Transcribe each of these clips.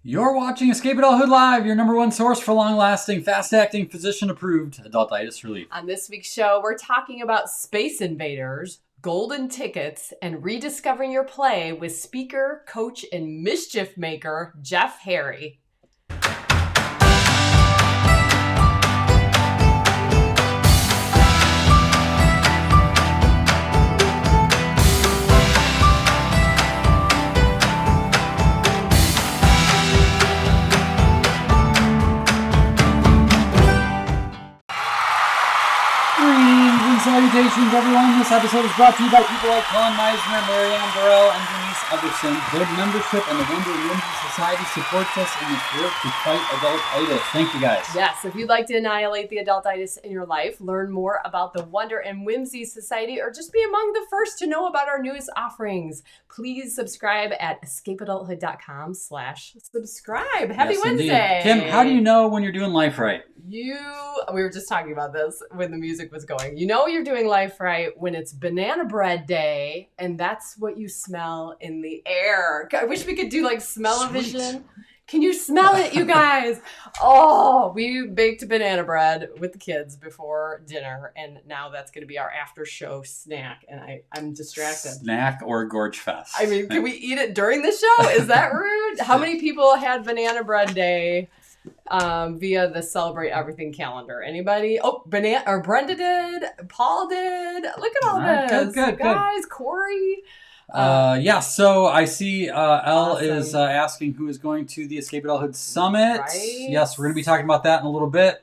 You're watching Escape Adulthood Live, your number one source for long-lasting, fast-acting, physician-approved adultitis relief. On this week's show, we're talking about Space Invaders, golden tickets, and rediscovering your play with speaker, coach, and mischief maker Jeff Harry. Salutations, everyone. This episode is brought to you by people like Colin Meisner, Marianne Burrell, and Denise Everson. Good membership and the Wonder Women's Society supports us in this work to fight adultitis. Thank you, guys. Yes, if you'd like to annihilate the adultitis in your life, learn more about the Wonder and Whimsy Society, or just be among the first to know about our newest offerings, please subscribe at escapeadulthood.com/subscribe. Happy Wednesday. Indeed. Kim, how do you know when you're doing life right? We were just talking about this when the music was going. You know you're doing life right when it's banana bread day, and that's what you smell in the air. I wish we could do like smell-o-vision. Can you smell it, you guys? Oh, we baked banana bread with the kids before dinner, and now that's going to be our after-show snack, and I'm distracted. Snack or gorge fest? I mean, can we eat it during the show? Is that rude? How many people had banana bread day via the Celebrate Everything calendar? Anybody? Oh, Brenda did. Paul did. Look at all this. Good, guys. Corey. So I see Elle awesome. is asking who is going to the Escape Adulthood Summit. Right. Yes, we're going to be talking about that in a little bit.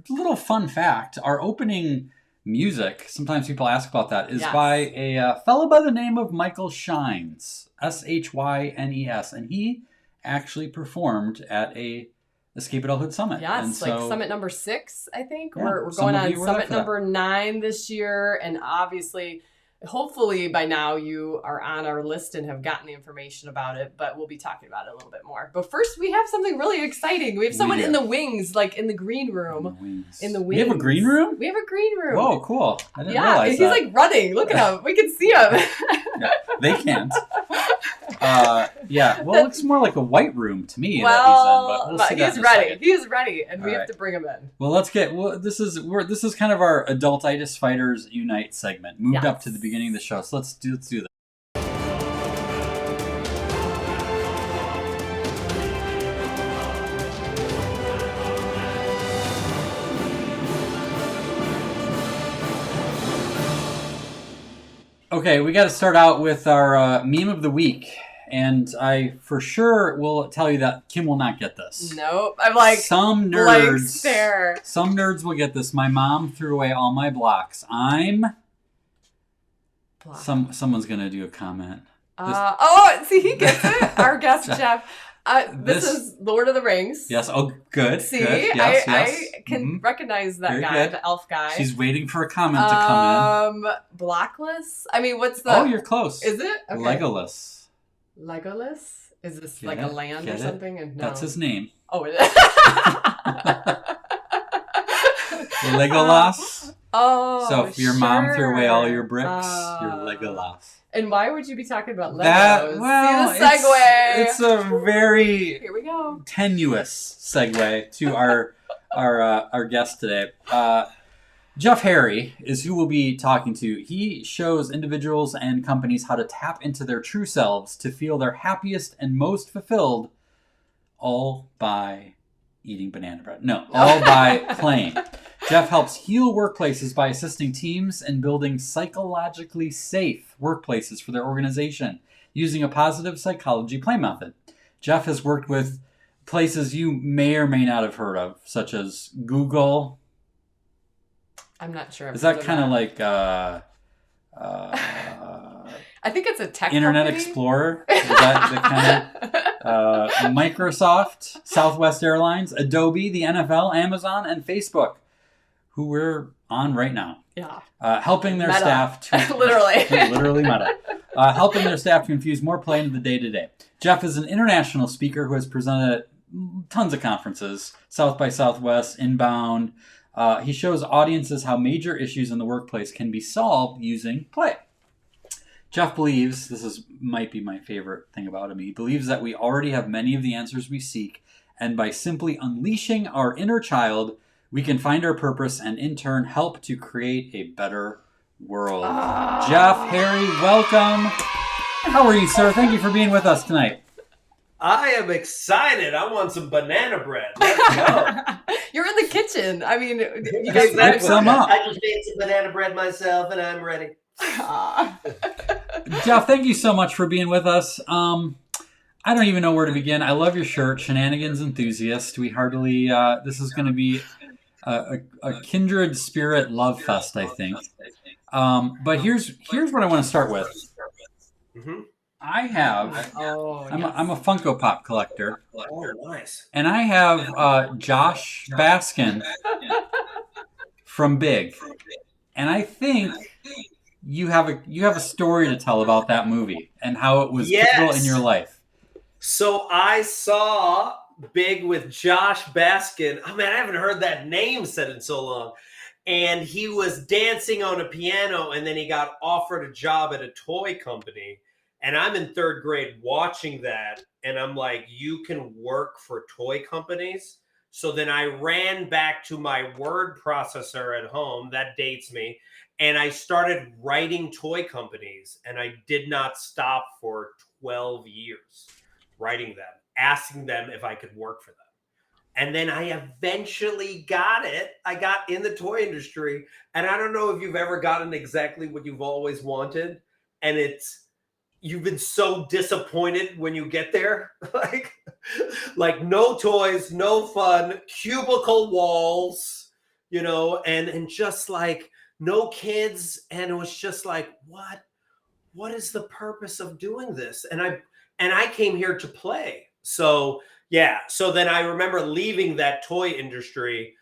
Little fun fact, our opening music, sometimes people ask about that, is by a fellow by the name of Michael Shines, Shines, and he actually performed at a Escape Adulthood Summit. Yes, and like Summit number 6, I think. Yeah, we're going on Summit number 9 this year, and obviously, hopefully by now you are on our list and have gotten the information about it, but we'll be talking about it a little bit more. But first, we have something really exciting. We have someone in the wings, like in the green room. In the wings. We have a green room? We have a green room. Whoa, cool. I didn't realize he's that. like running. Look at him. We can see him. Yeah, they can't. Well, it looks more like a white room to me that he's in, but we'll see that in a second. He is ready, and we have to bring him in. Well, this is kind of our Adultitis Fighters Unite segment. Moved up to the beginning of the show, so let's do that. Okay, we got to start out with our meme of the week. And I for sure will tell you that Kim will not get this. Nope. I'm like, some nerds. Some nerds will get this. My mom threw away all my blocks. Someone's gonna do a comment. See, he gets it. Our guest Jeff. This is Lord of the Rings. Yes. Oh, good. See, good. Yes, I can recognize that guy, the elf guy. She's waiting for a comment to come in. Blockless. I mean, what's the? Oh, you're close. Is it okay. Legolas? Is this like a land or something? And no. That's his name. Oh, it is. Legolas. So if your mom threw away all your bricks, you're Legolas. And why would you be talking about Legos? See the segue. It's a very here we go tenuous segue to our guest today. Jeff Harry is who we'll be talking to. He shows individuals and companies how to tap into their true selves to feel their happiest and most fulfilled, all by eating banana bread. No, all by playing. Jeff helps heal workplaces by assisting teams in building psychologically safe workplaces for their organization using a positive psychology play method. Jeff has worked with places you may or may not have heard of, such as Google. I'm not sure. Is that kind of like I think it's a tech Internet company. Explorer? Is that the kind of Microsoft, Southwest Airlines, Adobe, the NFL, Amazon, and Facebook, who we're on right now. Yeah. Helping their staff to literally Meta. Helping their staff to infuse more play into the day-to-day. Jeff is an international speaker who has presented at tons of conferences, South by Southwest, Inbound. He shows audiences how major issues in the workplace can be solved using play. Jeff believes, might be my favorite thing about him, he believes that we already have many of the answers we seek, and by simply unleashing our inner child, we can find our purpose and in turn help to create a better world. Jeff, Harry, welcome. How are you, sir? Thank you for being with us tonight. I am excited. I want some banana bread. Let's go. You're in the kitchen. I mean, you guys whip some up. I just made some banana bread myself, and I'm ready. Jeff, thank you so much for being with us. I don't even know where to begin. I love your shirt, Shenanigans Enthusiast. We heartily, this is going to be a kindred spirit love fest, I think. But here's what I want to start with. Mm-hmm. I have, I'm a Funko Pop collector. Oh, nice. And I have Josh Baskin from Big. And I think you have a story to tell about that movie and how it was pivotal in your life. So I saw Big with Josh Baskin. Oh man, I haven't heard that name said in so long. And he was dancing on a piano, and then he got offered a job at a toy company. And I'm in third grade watching that, and I'm like, you can work for toy companies? So then I ran back to my word processor at home, that dates me, and I started writing toy companies, and I did not stop for 12 years writing them, asking them if I could work for them. And then I eventually got it. I got in the toy industry, and I don't know if you've ever gotten exactly what you've always wanted, and you've been so disappointed when you get there. like no toys, no fun, cubicle walls, and just like no kids. And it was just like, what is the purpose of doing this? And I came here to play. So yeah. So then I remember leaving that toy industry,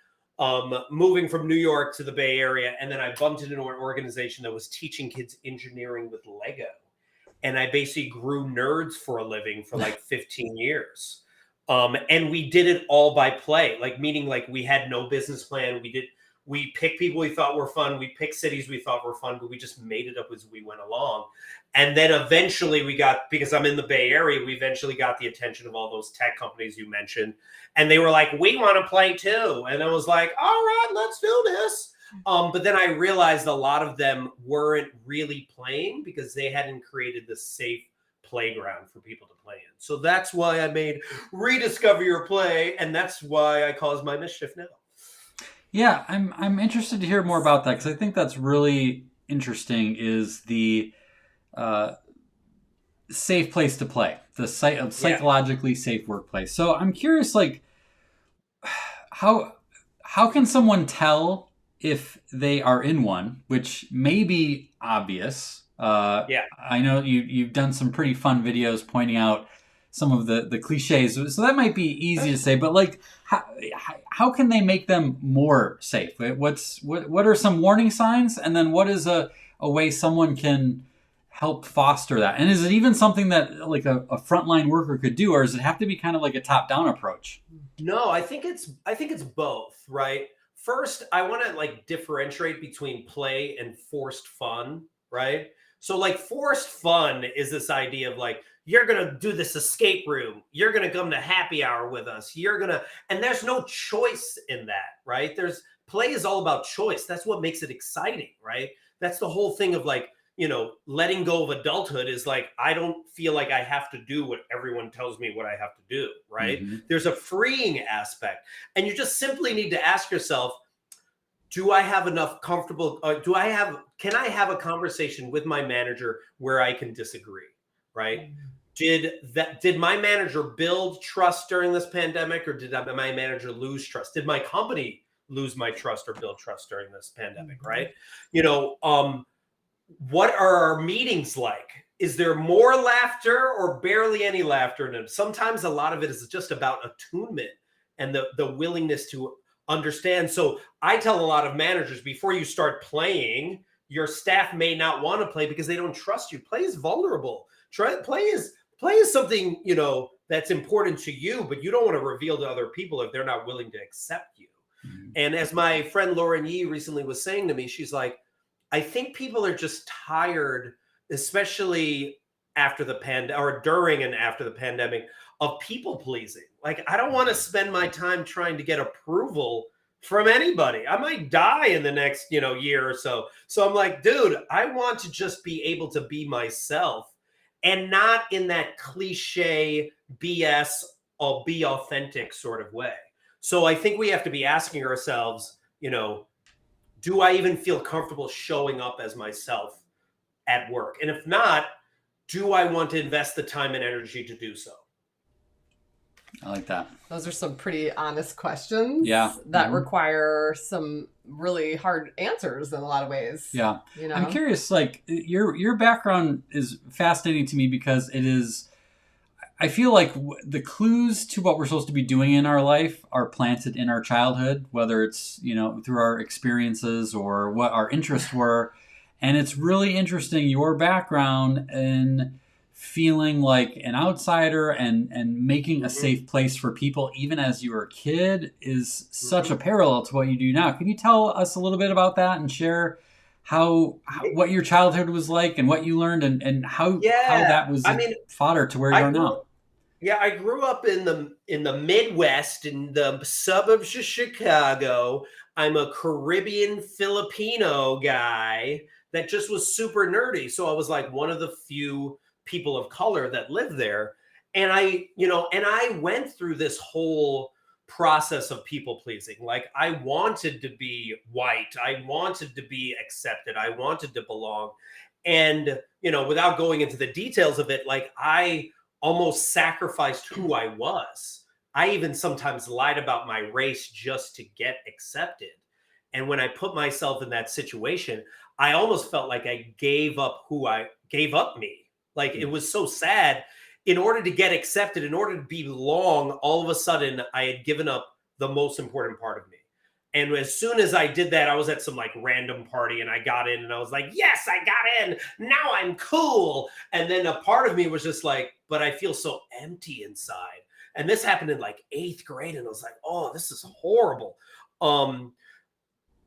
moving from New York to the Bay Area. And then I bumped into an organization that was teaching kids engineering with Lego. And I basically grew nerds for a living for like 15 years. And we did it all by play, meaning we had no business plan. We picked people we thought were fun. We picked cities we thought were fun, but we just made it up as we went along. And then eventually because I'm in the Bay Area, we eventually got the attention of all those tech companies you mentioned. And they were like, we want to play too. And I was like, all right, let's do this. But then I realized a lot of them weren't really playing because they hadn't created the safe playground for people to play in. So that's why I made Rediscover Your Play, and that's why I cause my mischief now. Yeah, I'm interested to hear more about that because I think that's really interesting. Is the safe place to play, the psychologically safe workplace. So I'm curious, how can someone tell if they are in one, which may be obvious. I know you've done some pretty fun videos pointing out some of the cliches, so that might be easy to say. But how can they make them more safe? What are some warning signs, and then what is a way someone can help foster that? And is it even something that a frontline worker could do, or does it have to be kind of like a top-down approach? No, I think it's both, right? First, I want to differentiate between play and forced fun, right? So forced fun is this idea of you're going to do this escape room. You're going to come to happy hour with us. And there's no choice in that, right? Play is all about choice. That's what makes it exciting, right? That's the whole thing of letting go of adulthood is I don't feel like I have to do what everyone tells me what I have to do, right? Mm-hmm. There's a freeing aspect. And you just simply need to ask yourself, do I have enough comfortable, can I have a conversation with my manager where I can disagree, right? Did my manager build trust during this pandemic, or did my manager lose trust? Did my company lose my trust or build trust during this pandemic, right? What are our meetings like? Is there more laughter or barely any laughter in them? Sometimes a lot of it is just about attunement and the willingness to understand. So I tell a lot of managers, before you start playing, your staff may not want to play because they don't trust you. Play is vulnerable. Play is something, that's important to you, but you don't want to reveal to other people if they're not willing to accept you. Mm-hmm. And as my friend Lauren Yee recently was saying to me, she's like, I think people are just tired especially after the or during and after the pandemic, of people pleasing. Like, I don't want to spend my time trying to get approval from anybody. I might die in the next, year or so. So I'm like, dude, I want to just be able to be myself and not in that cliche BS or be authentic sort of way. So I think we have to be asking ourselves, do I even feel comfortable showing up as myself at work? And if not, do I want to invest the time and energy to do so? I like that. Those are some pretty honest questions. Yeah. That require some really hard answers in a lot of ways. Yeah. I'm curious, like your background is fascinating to me because it is, I feel like the clues to what we're supposed to be doing in our life are planted in our childhood, whether it's, through our experiences or what our interests were. And it's really interesting, your background in feeling like an outsider and making a safe place for people, even as you were a kid, is such a parallel to what you do now. Can you tell us a little bit about that and share how what your childhood was like and what you learned and how that was fodder to where you are now? Yeah, I grew up in the Midwest, in the suburbs of Chicago. I'm a Caribbean Filipino guy that just was super nerdy. So I was like one of the few people of color that lived there. And I went through this whole process of people pleasing. Like, I wanted to be white. I wanted to be accepted. I wanted to belong. And, without going into the details of it, like, I almost sacrificed who I was. I even sometimes lied about my race just to get accepted. And when I put myself in that situation, I almost felt like I gave up me. Like, it was so sad. In order to get accepted, in order to belong, all of a sudden I had given up the most important part of me. And as soon as I did that, I was at some like random party and I got in and I was like, yes, I got in. Now I'm cool. And then a part of me was just like, but I feel so empty inside. And this happened in like 8th grade. And I was like, oh, this is horrible. And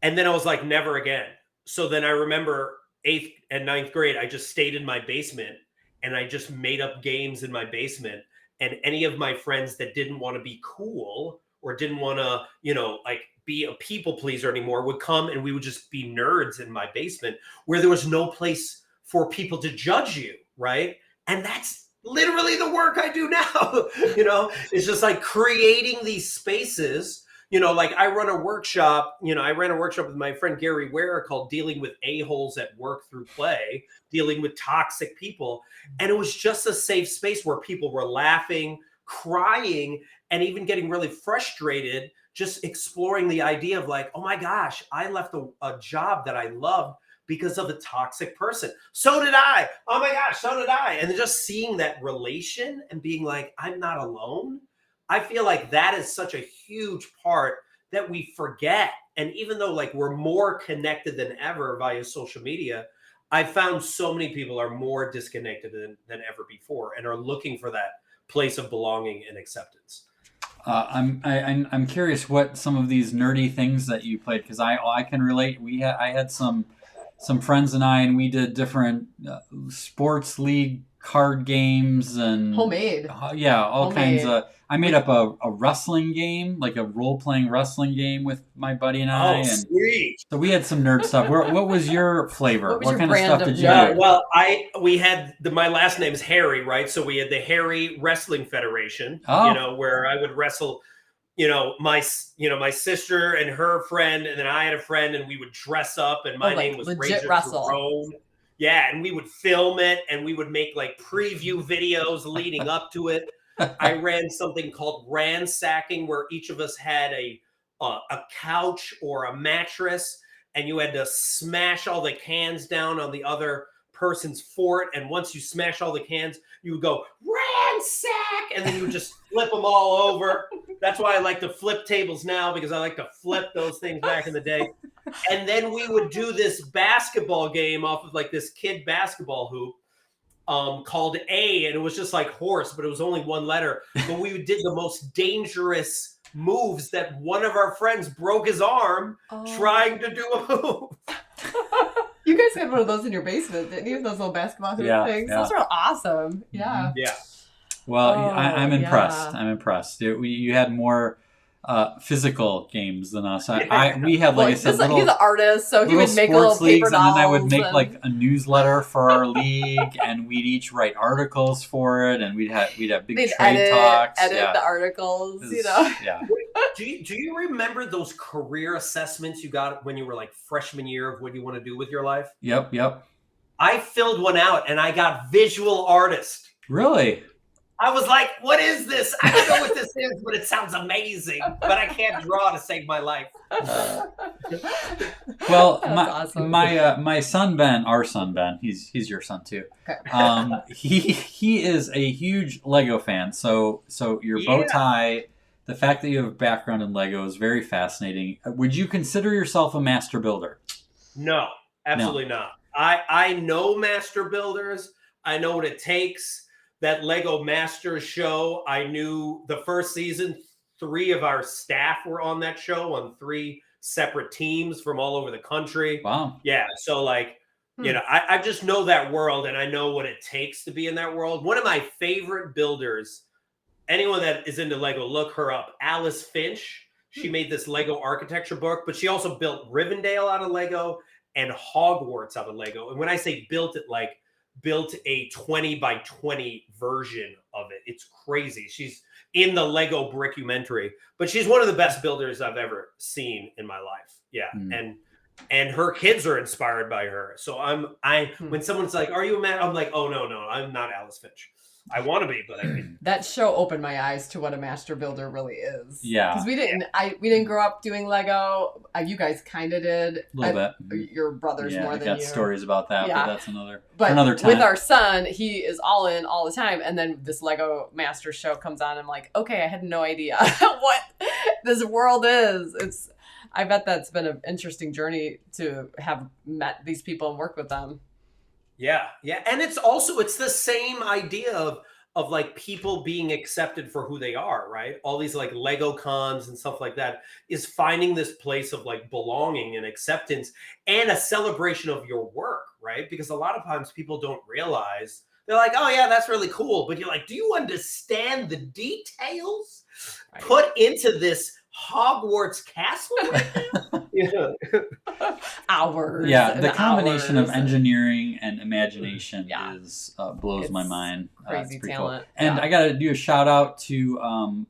then I was like, never again. So then I remember 8th and 9th grade, I just stayed in my basement and I just made up games in my basement. And any of my friends that didn't want to be cool or didn't want to, like be a people pleaser anymore would come and we would just be nerds in my basement where there was no place for people to judge you. Right. And that's literally the work I do now. It's just like creating these spaces. Like I run a workshop, I ran a workshop with my friend Gary Ware called Dealing with A-Holes at Work Through Play, dealing with toxic people. And it was just a safe space where people were laughing, crying, and even getting really frustrated, just exploring the idea of like, oh my gosh, I left a job that I loved because of a toxic person. So did I. Oh my gosh, so did I. And just seeing that relation and being like, I'm not alone. I feel like that is such a huge part that we forget. And even though like we're more connected than ever via social media, I found so many people are more disconnected than ever before and are looking for that place of belonging and acceptance. I'm curious what some of these nerdy things that you played, because I can relate. I had some friends and we did different sports league card games and homemade. All kinds of. I made up a wrestling game, like a role-playing wrestling game with my buddy and I. Oh, sweet. So we had some nerd stuff. What was your flavor? What kind of stuff did you do? Well, we had my last name is Harry, right? So we had the Harry Wrestling Federation, where I would wrestle, my sister and her friend, and then I had a friend, and we would dress up, and my name was legit Razor wrestle. Jerome. Yeah, and we would film it, and we would make like preview videos leading up to it. I ran something called ransacking, where each of us had a couch or a mattress, and you had to smash all the cans down on the other person's fort. And once you smash all the cans, you would go ransack, and then you would just flip them all over. That's why I like to flip tables now, because I like to flip those things back in the day. And then we would do this basketball game off of like this kid basketball hoop. Called A, and it was just like horse, but it was only one letter. But we did the most dangerous moves that one of our friends broke his arm trying to do a move. You guys had one of those in your basement, didn't you? Those little basketball hoop things. Those are awesome. Yeah. Yeah. Well, Oh, I'm impressed. yeah. I'm impressed. You had more physical games than us. We had, like I said, he's an artist, so he would make sports little paper leagues, dolls. and then I would make like a newsletter for our league, and we'd each write articles for it, and we'd have big They'd trade talks. edit the articles, Yeah. Do you remember those career assessments you got when you were like freshman year of what you want to do with your life? Yep. I filled one out and I got visual artist. Really? I was like, what is this? I don't know what this is, but it sounds amazing. But I can't draw to save my life. Well, awesome. my son Ben, our son Ben, he's your son too. Okay. He is a huge Lego fan. So your bow tie, the fact that you have a background in Lego is very fascinating. Would you consider yourself a master builder? No, absolutely not. I know master builders. I know what it takes. That Lego Masters show, I knew the first season, 3 of our staff were on that show on 3 separate teams from all over the country. Wow. Yeah. So like, I just know that world and I know what it takes to be in that world. One of my favorite builders, anyone that is into Lego, look her up. Alice Finch. She made this Lego architecture book, but she also built Rivendell out of Lego and Hogwarts out of Lego. And when I say built it, like, built a 20 by 20 version of it. It's crazy. She's in the Lego Brickumentary, but she's one of the best builders I've ever seen in my life. Yeah. And her kids are inspired by her. So when someone's like, are you a man? I'm like, oh no, I'm not Alice Finch. I want to be, but I can't. That show opened my eyes to what a master builder really is. Yeah. Because we didn't grow up doing Lego. You guys kind of did. A little bit. Your brothers more than you. I got stories about that, but that's another time. With our son, he is all in all the time. And then this Lego Master show comes on. I'm like, okay, I had no idea what this world is. I bet that's been an interesting journey to have met these people and work with them. Yeah. And it's the same idea of like people being accepted for who they are, right? All these like Lego cons and stuff like that is finding this place of like belonging and acceptance and a celebration of your work, right? Because a lot of times people don't realize, they're like, oh yeah, that's really cool. But you're like, do you understand the details put into this Hogwarts castle right now? Hours. Yeah, the combination of engineering and imagination blows my mind. Crazy talent. Cool. And I got to do a shout out to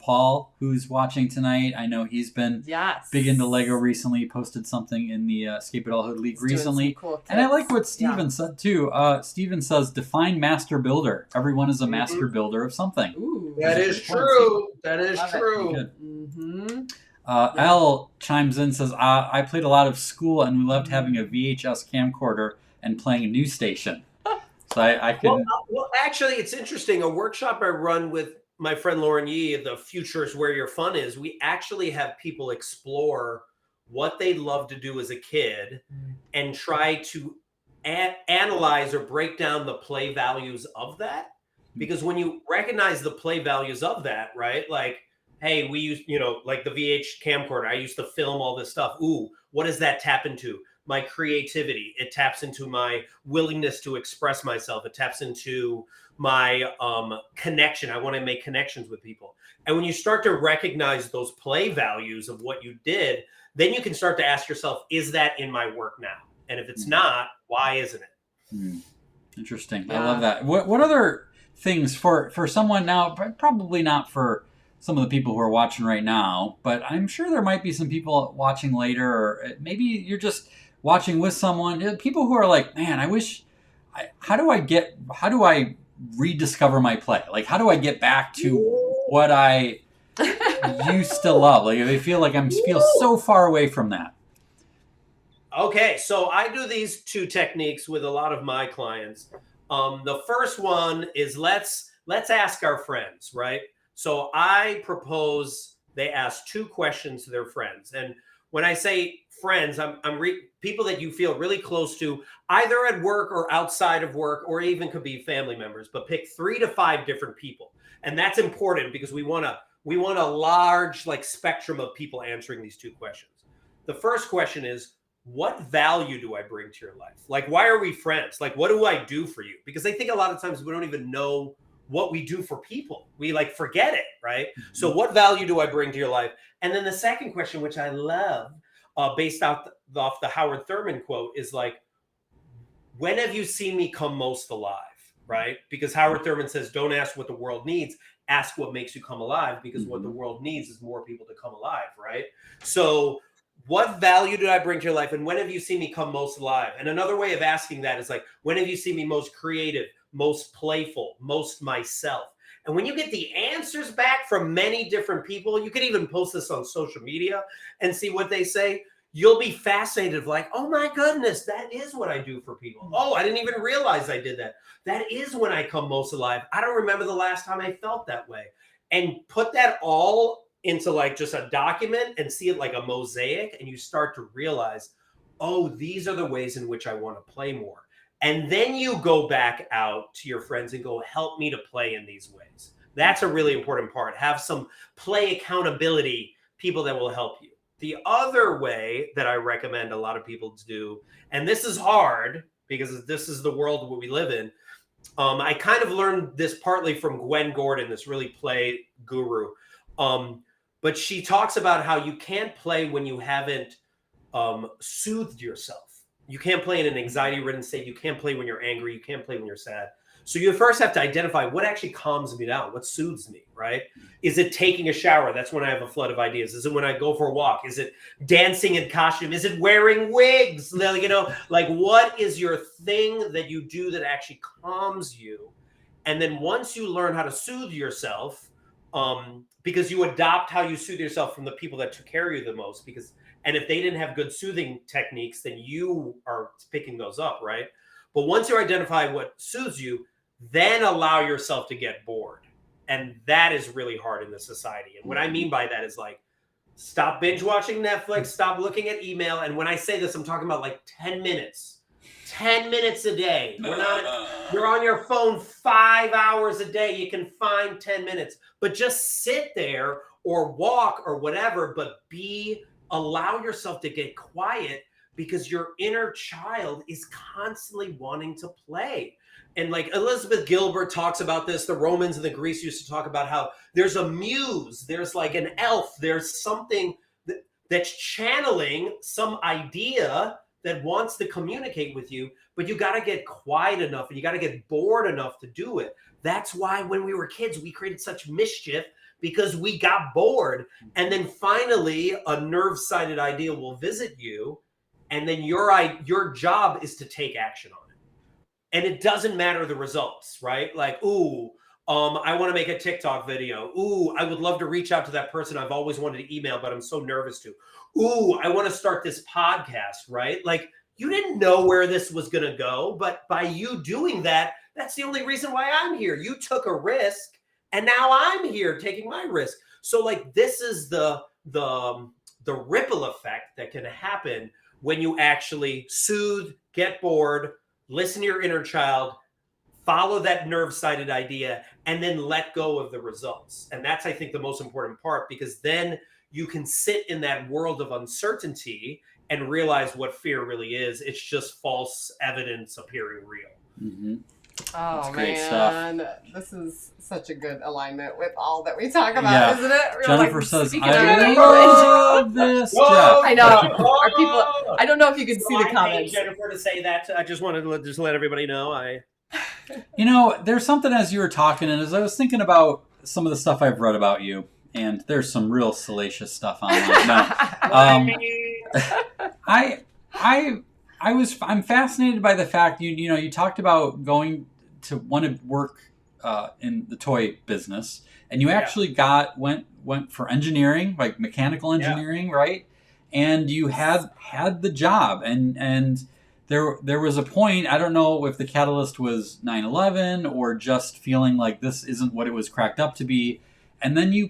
Paul, who's watching tonight. I know he's been big into Lego recently. He posted something in the Escape Adulthood League recently. Cool, and I like what Steven said too. Steven says, define master builder. Everyone is a master builder of something. Ooh, that is true. That is true. L chimes in, says, I played a lot of school and we loved having a VHS camcorder and playing a news station. So I can... Well, actually, it's interesting. A workshop I run with my friend Lauren Yee, The Future is Where Your Fun Is, we actually have people explore what they love to do as a kid and try to analyze or break down the play values of that. Because when you recognize the play values of that, right, like, hey, we use, like the VH camcorder. I used to film all this stuff. Ooh, what does that tap into? My creativity. It taps into my willingness to express myself. It taps into my connection. I want to make connections with people. And when you start to recognize those play values of what you did, then you can start to ask yourself, is that in my work now? And if it's not, why isn't it? Interesting. Yeah. I love that. What other things for someone now, probably not for some of the people who are watching right now, but I'm sure there might be some people watching later, or maybe you're just watching with someone, people who are like, man, how do I rediscover my play? Like, how do I get back to what I used to love? Like, I feel like I feel so far away from that. Okay, so I do these 2 techniques with a lot of my clients. The first one is let's ask our friends, right? So I propose they ask 2 questions to their friends. And when I say friends, I'm people that you feel really close to, either at work or outside of work, or even could be family members, but pick 3 to 5 different people. And that's important because we want a large like spectrum of people answering these 2 questions. The first question is, what value do I bring to your life? Like, why are we friends? Like, what do I do for you? Because I think a lot of times we don't even know what we do for people. We like forget it, right? Mm-hmm. So what value do I bring to your life? And then the second question, which I love, based off the Howard Thurman quote, is like, when have you seen me come most alive, right? Because Howard Thurman says, don't ask what the world needs, ask what makes you come alive, because what the world needs is more people to come alive, right? So what value did I bring to your life? And when have you seen me come most alive? And another way of asking that is like, when have you seen me most creative, most playful, most myself? And when you get the answers back from many different people, you could even post this on social media and see what they say. You'll be fascinated, like, oh my goodness, that is what I do for people. Oh, I didn't even realize I did that. That is when I come most alive. I don't remember the last time I felt that way. And put that all into like just a document and see it like a mosaic, and you start to realize, oh, these are the ways in which I want to play more. And then you go back out to your friends and go, help me to play in these ways. That's a really important part. Have some play accountability, people that will help you. The other way that I recommend a lot of people to do, and this is hard because this is the world that we live in. I kind of learned this partly from Gwen Gordon, this really play guru. But she talks about how you can't play when you haven't soothed yourself. You can't play in an anxiety-ridden state. You can't play when you're angry. You can't play when you're sad. So you first have to identify what actually calms me down, what soothes me, right? Is it taking a shower? That's when I have a flood of ideas. Is it when I go for a walk? Is it dancing in costume? Is it wearing wigs? You know, like what is your thing that you do that actually calms you? And then once you learn how to soothe yourself, because you adopt how you soothe yourself from the people that took care of you the most, and if they didn't have good soothing techniques, then you are picking those up, right? But once you identify what soothes you, then allow yourself to get bored. And that is really hard in this society. And what I mean by that is like, stop binge watching Netflix, stop looking at email. And when I say this, I'm talking about like 10 minutes a day. You're on your phone 5 hours a day. You can find 10 minutes, but just sit there or walk or whatever, but allow yourself to get quiet, because your inner child is constantly wanting to play. And like Elizabeth Gilbert talks about this, the Romans and the Greeks used to talk about how there's a muse, there's like an elf, there's something that's channeling some idea that wants to communicate with you, but you got to get quiet enough and you got to get bored enough to do it. That's why when we were kids, we created such mischief, because we got bored. And then finally a nerve-sided idea will visit you. And then your job is to take action on it. And it doesn't matter the results, right? Like, ooh, I want to make a TikTok video. Ooh, I would love to reach out to that person I've always wanted to email, but I'm so nervous to. Ooh, I want to start this podcast, right? Like, you didn't know where this was going to go, but by you doing that, that's the only reason why I'm here. You took a risk, and now I'm here taking my risk. So, like, this is the ripple effect that can happen when you actually soothe, get bored, listen to your inner child, follow that nerve-sided idea, and then let go of the results. And that's, I think, the most important part, because then you can sit in that world of uncertainty and realize what fear really is. It's just false evidence appearing real. Mm-hmm. Oh, man. This is such a good alignment with all that we talk about, isn't it? Jennifer says, I love this. I know. I don't know if you can see the comments. Jennifer to say that. I just wanted to just let everybody know. You know, there's something as you were talking, and as I was thinking about some of the stuff I've read about you, and there's some real salacious stuff online. Now, I'm fascinated by the fact you talked about going to want to work in the toy business, and you actually went for engineering, like mechanical engineering, right? And you had the job, and there was a point, I don't know if the catalyst was 9/11 or just feeling like this isn't what it was cracked up to be, and then you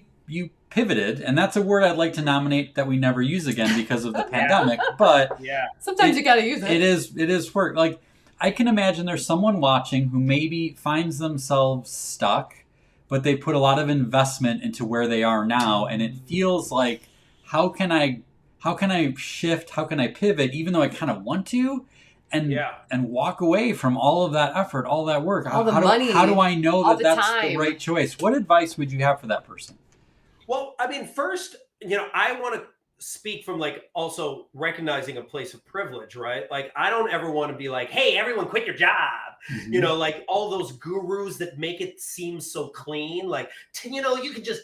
pivoted, and that's a word I'd like to nominate that we never use again because of the pandemic. But sometimes you got to use it. It is work. Like, I can imagine there's someone watching who maybe finds themselves stuck, but they put a lot of investment into where they are now, and it feels like, how can I how can I shift? How can I pivot, even though I kind of want to, and walk away from all of that effort, all that work? All the money. How do I know all that the that's time. the right choice? What advice would you have for that person? Well, I mean, first, I want to speak from like also recognizing a place of privilege, right? Like, I don't ever want to be like, hey, everyone quit your job. Mm-hmm. Like all those gurus that make it seem so clean. Like, you can just,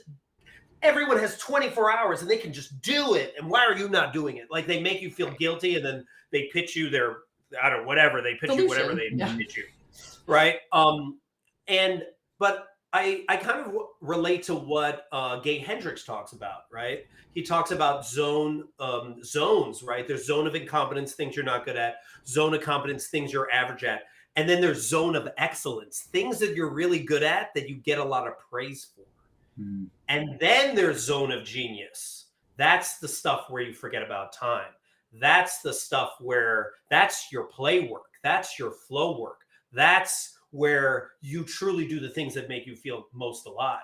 everyone has 24 hours and they can just do it. And why are you not doing it? Like, they make you feel guilty and then they pitch you their, I don't know, whatever. They pitch you whatever they pitch you. Right. But I kind of relate to what Gay Hendricks talks about, right? He talks about zones, right? There's zone of incompetence, things you're not good at, zone of competence, things you're average at. And then there's zone of excellence, things that you're really good at that you get a lot of praise for. Mm. And then there's zone of genius. That's the stuff where you forget about time. That's the stuff where that's your play work. That's your flow work. That's where you truly do the things that make you feel most alive.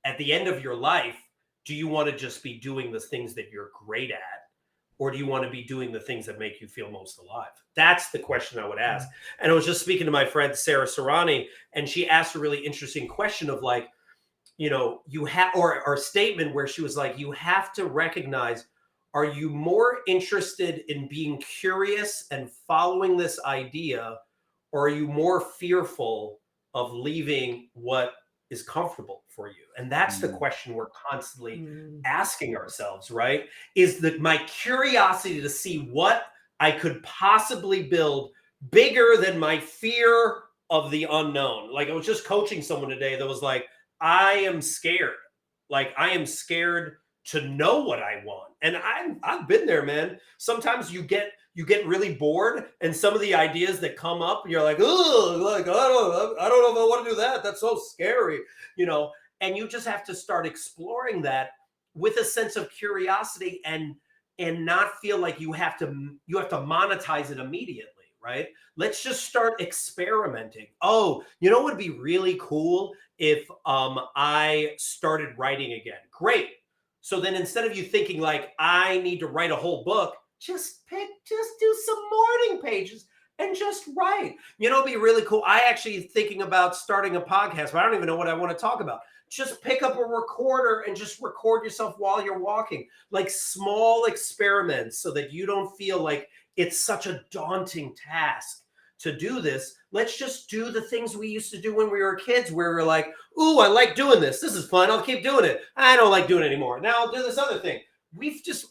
At the end of your life, do you want to just be doing the things that you're great at? Or do you want to be doing the things that make you feel most alive? That's the question I would ask. And I was just speaking to my friend, Sarah Serrani, and she asked a really interesting question of like, you have, or a statement where she was like, you have to recognize, are you more interested in being curious and following this idea, or are you more fearful of leaving what is comfortable for you? And that's the question we're constantly asking ourselves, right? Is that my curiosity to see what I could possibly build bigger than my fear of the unknown? Like, I was just coaching someone today that was like, I am scared. Like, I am scared to know what I want. And I've been there, man. Sometimes you get really bored, and some of the ideas that come up, you're like, oh, like, I don't know if I want to do that. That's so scary, and you just have to start exploring that with a sense of curiosity and not feel like you have to monetize it immediately, right? Let's just start experimenting. Oh, what would be really cool if I started writing again? Great. So then instead of you thinking like, I need to write a whole book, just do some morning pages and just write. It'd be really cool. I actually thinking about starting a podcast, but I don't even know what I want to talk about. Just pick up a recorder and just record yourself while you're walking, like small experiments, so that you don't feel like it's such a daunting task to do this. Let's just do the things we used to do when we were kids, where we're like, ooh, I like doing this. This is fun. I'll keep doing it. I don't like doing it anymore. Now I'll do this other thing.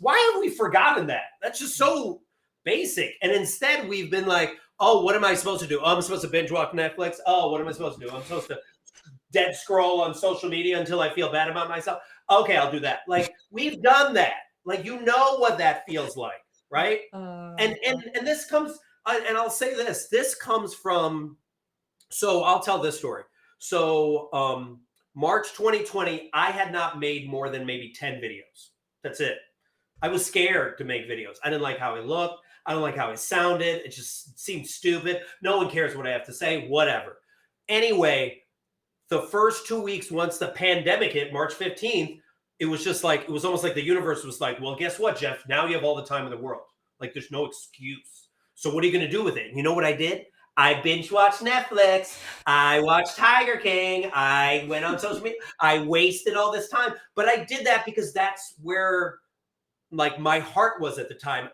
Why have we forgotten that? That's just so basic. And instead we've been like, oh, what am I supposed to do? Oh, I'm supposed to binge watch Netflix. Oh, what am I supposed to do? I'm supposed to dead scroll on social media until I feel bad about myself. Okay, I'll do that. Like, we've done that. Like, what that feels like, right? And this comes, and I'll say this comes from, so I'll tell this story. So March 2020, I had not made more than maybe 10 videos. That's it. I was scared to make videos. I didn't like how I looked. I don't like how I sounded. It just seemed stupid. No one cares what I have to say, whatever. Anyway, the first 2 weeks, once the pandemic hit, March 15th, it was almost like the universe was like, well, guess what, Jeff? Now you have all the time in the world. Like, there's no excuse. So what are you going to do with it? And you know what I did? I binge watched Netflix. I watched Tiger King. I went on social media. I wasted all this time. But I did that because that's where like my heart was at the time.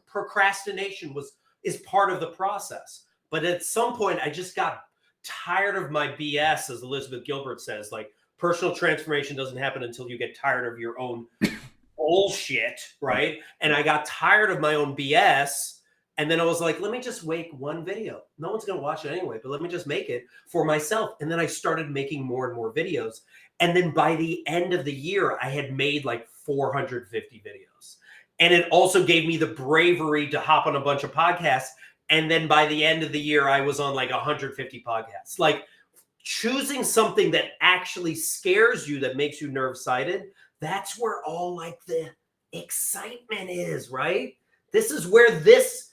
Procrastination is part of the process. But at some point, I just got tired of my BS, as Elizabeth Gilbert says. Like, personal transformation doesn't happen until you get tired of your own bullshit, right? And I got tired of my own BS. And then I was like, let me just make one video. No one's going to watch it anyway, but let me just make it for myself. And then I started making more and more videos. And then by the end of the year, I had made like 450 videos. And it also gave me the bravery to hop on a bunch of podcasts. And then by the end of the year, I was on like 150 podcasts. Like, choosing something that actually scares you, that makes you nerve-sighted, that's where all like the excitement is, right? This is where this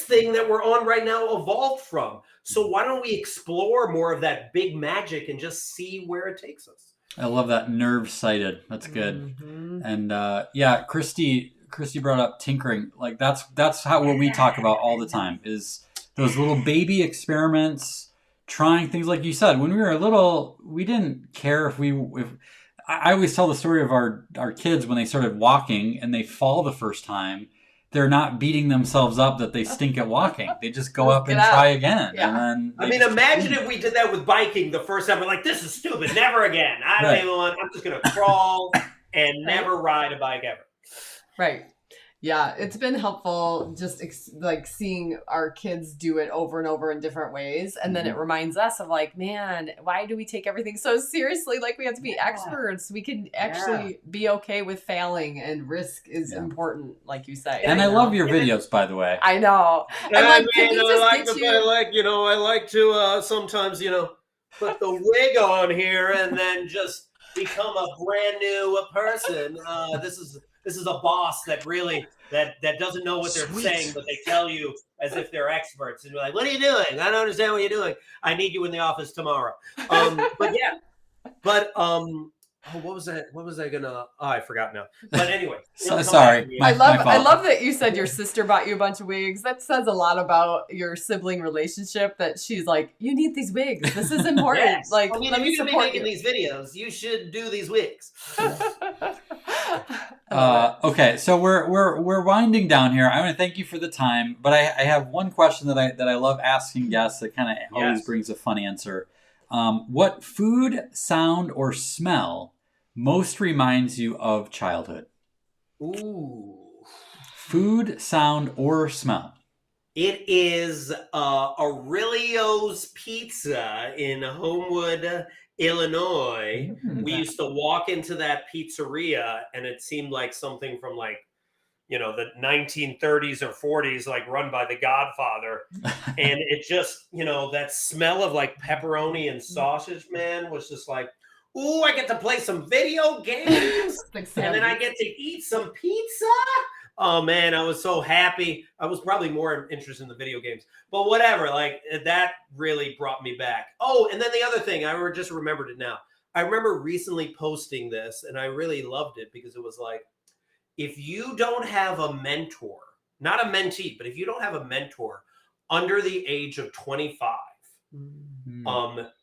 thing that we're on right now evolved from. So why don't we explore more of that big magic and just see where it takes us? I love that, nerve-sighted. That's good. And yeah, Christy Christy brought up tinkering. Like that's what we talk about all the time is those little baby experiments, trying things like you said. When we were little, we didn't care if I always tell the story of our kids when they started walking and they fall the first time. They're not beating themselves up that they stink at walking. They just go up and try again. Yeah. And then imagine if we did that with biking the first time. We're like, this is stupid. Never again. I don't even want. I'm just gonna crawl and never ride a bike ever. Right. Yeah, it's been helpful just like seeing our kids do it over and over in different ways. And then it reminds us of like, man, why do we take everything so seriously? Like we have to be experts. We can actually be okay with failing, and risk is important, like you say. And I love your videos, by the way. I know. And like, I like to sometimes, put the wig on here and then just become a brand new person. This is a boss that really that doesn't know what they're saying, but they tell you as if they're experts. And you're like, what are you doing? I don't understand what you're doing. I need you in the office tomorrow. What was I gonna? Oh, I forgot now. But anyway, sorry. I love that you said your sister bought you a bunch of wigs. That says a lot about your sibling relationship. That she's like, you need these wigs. This is important. Yes. Like, if let me you're support making these videos, you should do these wigs. Okay, so we're winding down here. I want to thank you for the time, but I have one question that I love asking guests that kind of always brings a fun answer. What food, sound, or smell most reminds you of childhood? Ooh. Food, sound, or smell? It is Aurelio's Pizza in Homewood, Illinois. We used to walk into that pizzeria, and it seemed like something from the 1930s or 40s, like run by the Godfather. And it just, that smell of like pepperoni and sausage, man, was just like, ooh, I get to play some video games and then I get to eat some pizza. Oh man, I was so happy. I was probably more interested in the video games, but whatever, like that really brought me back. Oh, and then the other thing, I just remembered it now. I remember recently posting this and I really loved it because it was like, if you don't have a mentor, not a mentee, but if you don't have a mentor under the age of 25,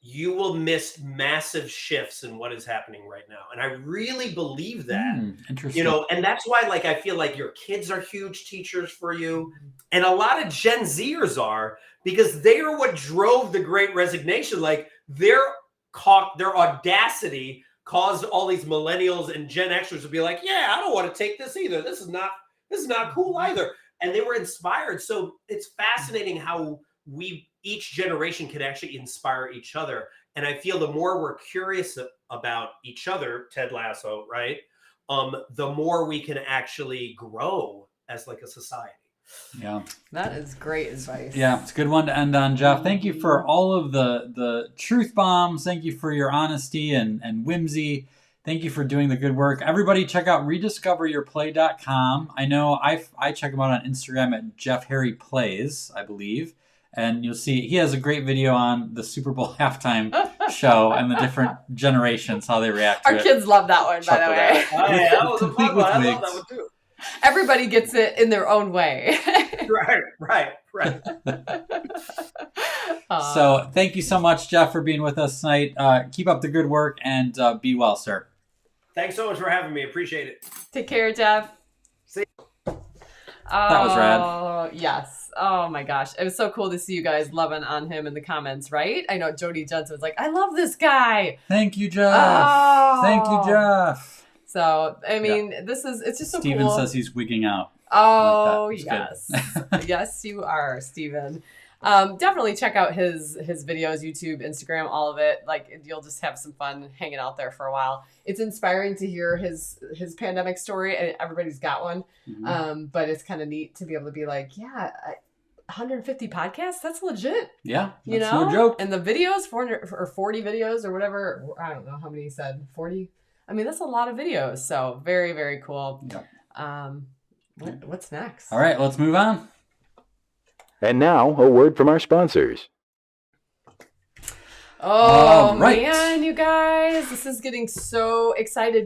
you will miss massive shifts in what is happening right now. And I really believe that, interesting. And that's why, like, I feel like your kids are huge teachers for you. And a lot of Gen Zers are, because they are what drove the Great Resignation. Like their audacity caused all these millennials and Gen Xers to be like, yeah, I don't want to take this either. This is not cool either. And they were inspired. So it's fascinating how each generation can actually inspire each other. And I feel the more we're curious about each other, Ted Lasso, right? The more we can actually grow as like a society. Yeah. That is great advice. Yeah, it's a good one to end on, Jeff. Thank you for all of the truth bombs. Thank you for your honesty and whimsy. Thank you for doing the good work. Everybody check out rediscoveryourplay.com. I know I check him out on Instagram at Jeff Harry Plays, I believe. And you'll see he has a great video on the Super Bowl halftime show and the different generations, how they react to it. Our kids love that one, by the way. Oh, yeah, that was a fun one. I love that one too. Everybody gets it in their own way. Right. So thank you so much, Jeff, for being with us tonight. Keep up the good work and be well, sir. Thanks so much for having me. Appreciate it. Take care, Jeff. See you. That was rad. Oh, yes. Oh my gosh. It was so cool to see you guys loving on him in the comments, right? I know Jody Jensen was like, I love this guy. Thank you, Jeff. Oh. Thank you, Jeff. So, I mean, it's just so Steven cool. says he's wigging out. Oh, like yes. Yes, you are, Steven. Definitely check out his videos, YouTube, Instagram, all of it. Like, you'll just have some fun hanging out there for a while. It's inspiring to hear his pandemic story, and everybody's got one. But it's kind of neat to be able to be like, yeah, 150 podcasts, that's legit. Yeah, you that's know, no joke. And the videos, 400 or 40 videos or whatever. I don't know how many he said. 40. I mean, that's a lot of videos. So very, very cool. Yeah. What's next? All right, let's move on. And now, a word from our sponsors. Oh right. man, you guys, this is getting so exciting.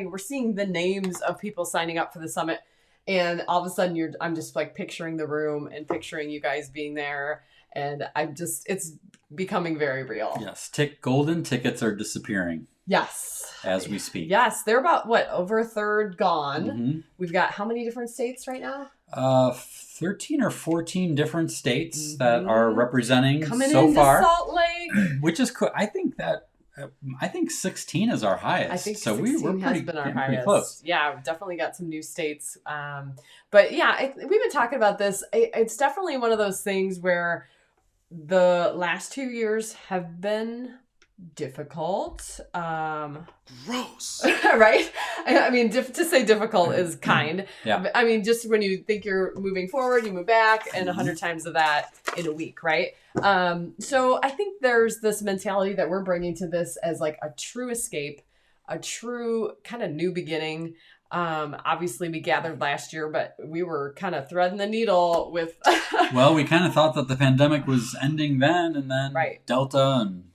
We're seeing the names of people signing up for the summit, and all of a sudden I'm just like picturing the room and picturing you guys being there, and it's becoming very real. Yes, golden tickets are disappearing. Yes. As we speak. Yes, they're about over a third gone. Mm-hmm. We've got how many different states right now? 13 or 14 different states that are representing coming so into far. Salt Lake, which is cool. I think 16 is our highest. I think so 16 we're has been our highest. pretty close. Yeah, we've definitely got some new states. But yeah, we've been talking about this. It's definitely one of those things where the last 2 years have been difficult. Gross. Right? I mean, to say difficult is kind. Yeah. I mean, just when you think you're moving forward, you move back, and 100 times of that in a week, right? So I think there's this mentality that we're bringing to this as like a true escape, a true kind of new beginning. Obviously we gathered last year, but we were kind of threading the needle with Well, we kind of thought that the pandemic was ending then, and then Delta and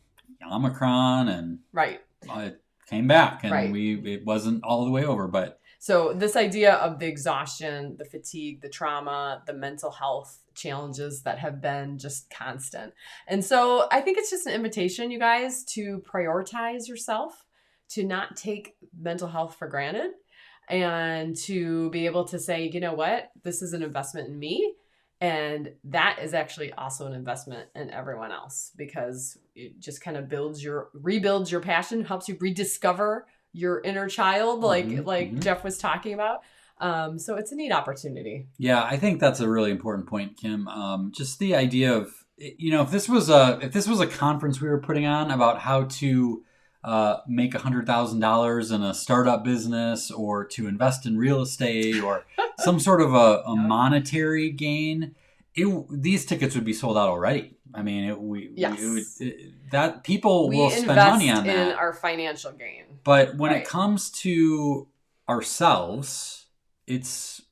Omicron and it came back, and it wasn't all the way over. But so this idea of the exhaustion, the fatigue, the trauma, the mental health challenges that have been just constant. And so I think it's just an invitation, you guys, to prioritize yourself, to not take mental health for granted, and to be able to say, you know what, this is an investment in me. And that is actually also an investment in everyone else, because it just kind of rebuilds your passion, helps you rediscover your inner child, like Jeff was talking about. So it's a neat opportunity. Yeah, I think that's a really important point, Kim. Just the idea of, if this was a conference we were putting on about how to make $100,000 in a startup business, or to invest in real estate, or some sort of a monetary gain, these tickets would be sold out already. I mean, that people will spend money on that. We invest in our financial gain. But when it comes to ourselves, it's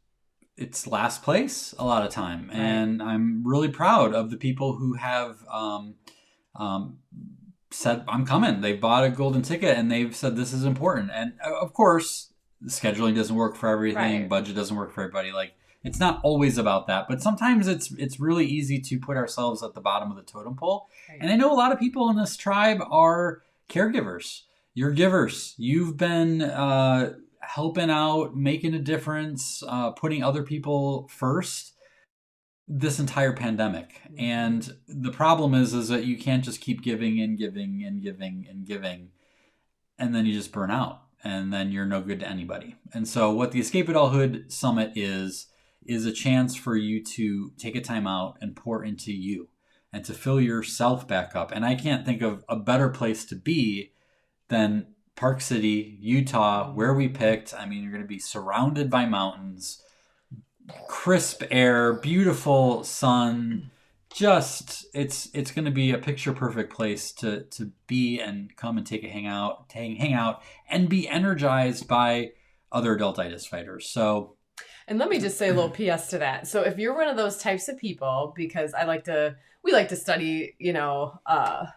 last place a lot of time, and I'm really proud of the people who have said, I'm coming. They bought a golden ticket and they've said this is important. And of course, the scheduling doesn't work for everything. Budget doesn't work for everybody. Like, it's not always about that, but sometimes it's really easy to put ourselves at the bottom of the totem pole. Right. And I know a lot of people in this tribe are caregivers. You're givers. You've been helping out, making a difference, putting other people first this entire pandemic. And the problem is that you can't just keep giving and giving and giving and giving, and then you just burn out, and then you're no good to anybody. And so what the Escape Adulthood Summit is a chance for you to take a time out and pour into you and to fill yourself back up. And I can't think of a better place to be than Park City, Utah, where we picked. I mean, you're going to be surrounded by mountains, crisp air, beautiful sun. Just it's going to be a picture perfect place to be and come and hang out and be energized by other Adultitis fighters. So, and let me just say a little PS to that. So if you're one of those types of people, because we like to study,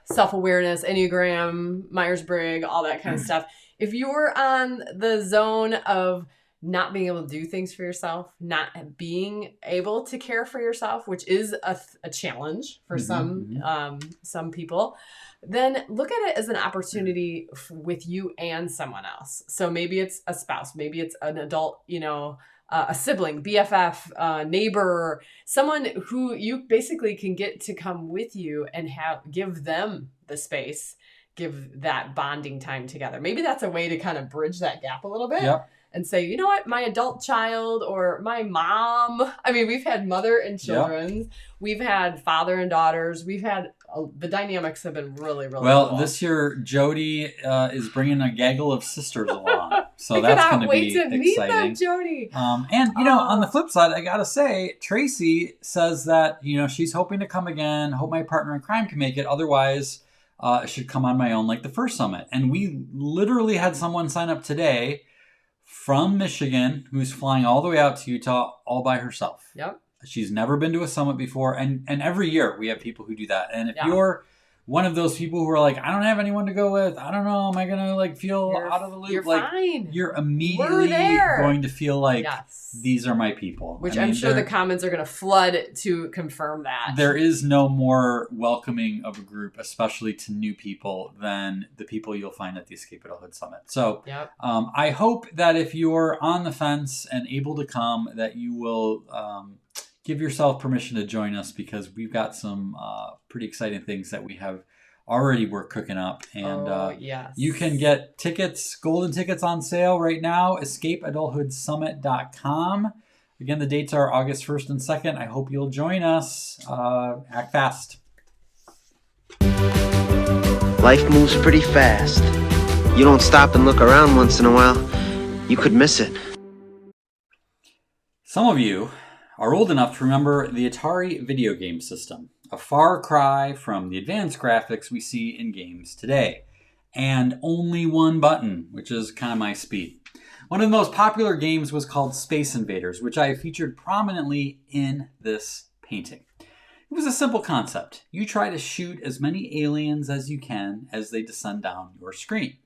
self-awareness, Enneagram, Myers-Briggs, all that kind of stuff. If you're on the zone of not being able to do things for yourself, not being able to care for yourself, which is a challenge for some people, then look at it as an opportunity with you and someone else. So maybe it's a spouse, maybe it's an adult, a sibling, BFF, neighbor, someone who you basically can get to come with you and give them the space, give that bonding time together. Maybe that's a way to kind of bridge that gap a little bit. Yep. And say, you know what, my adult child or my mom. I mean, we've had mother and children. Yep. We've had father and daughters. We've had, the dynamics have been really, really cool. This year, Jody is bringing a gaggle of sisters along. So that's going to be exciting. Meet them, Jody. And, on the flip side, I got to say, Tracy says that, she's hoping to come again. Hope my partner in crime can make it. Otherwise, I should come on my own like the first summit. And we literally had someone sign up today from Michigan, who's flying all the way out to Utah all by herself. Yep. She's never been to a summit before. And every year we have people who do that. And if you're one of those people who are like, I don't have anyone to go with. I don't know. Am I going to like feel out of the loop? You're like, fine. You're immediately going to feel like these are my people. Which I'm sure the comments are going to flood to confirm that. There is no more welcoming of a group, especially to new people, than the people you'll find at the Escape Adulthood Summit. So I hope that if you're on the fence and able to come, that you will give yourself permission to join us, because we've got some pretty exciting things that we're cooking up. And you can get tickets, golden tickets on sale right now, escapeadulthoodsummit.com. Again, the dates are August 1st and 2nd. I hope you'll join us. Act fast. Life moves pretty fast. You don't stop and look around once in a while, you could miss it. Some of you are old enough to remember the Atari video game system, a far cry from the advanced graphics we see in games today. And only one button, which is kind of my speed. One of the most popular games was called Space Invaders, which I featured prominently in this painting. It was a simple concept. You try to shoot as many aliens as you can as they descend down your screen.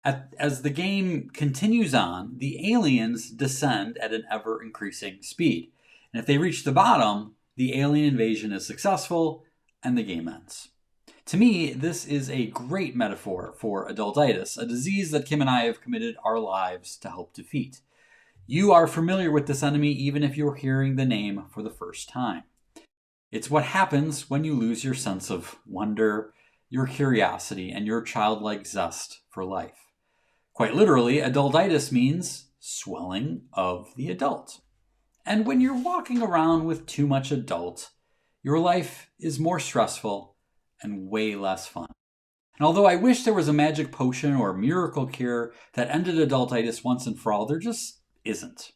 As the game continues on, the aliens descend at an ever-increasing speed. And if they reach the bottom, the alien invasion is successful and the game ends. To me, this is a great metaphor for adultitis, a disease that Kim and I have committed our lives to help defeat. You are familiar with this enemy even if you're hearing the name for the first time. It's what happens when you lose your sense of wonder, your curiosity, and your childlike zest for life. Quite literally, adultitis means swelling of the adult. And when you're walking around with too much adult, your life is more stressful and way less fun. And although I wish there was a magic potion or miracle cure that ended adultitis once and for all, there just isn't.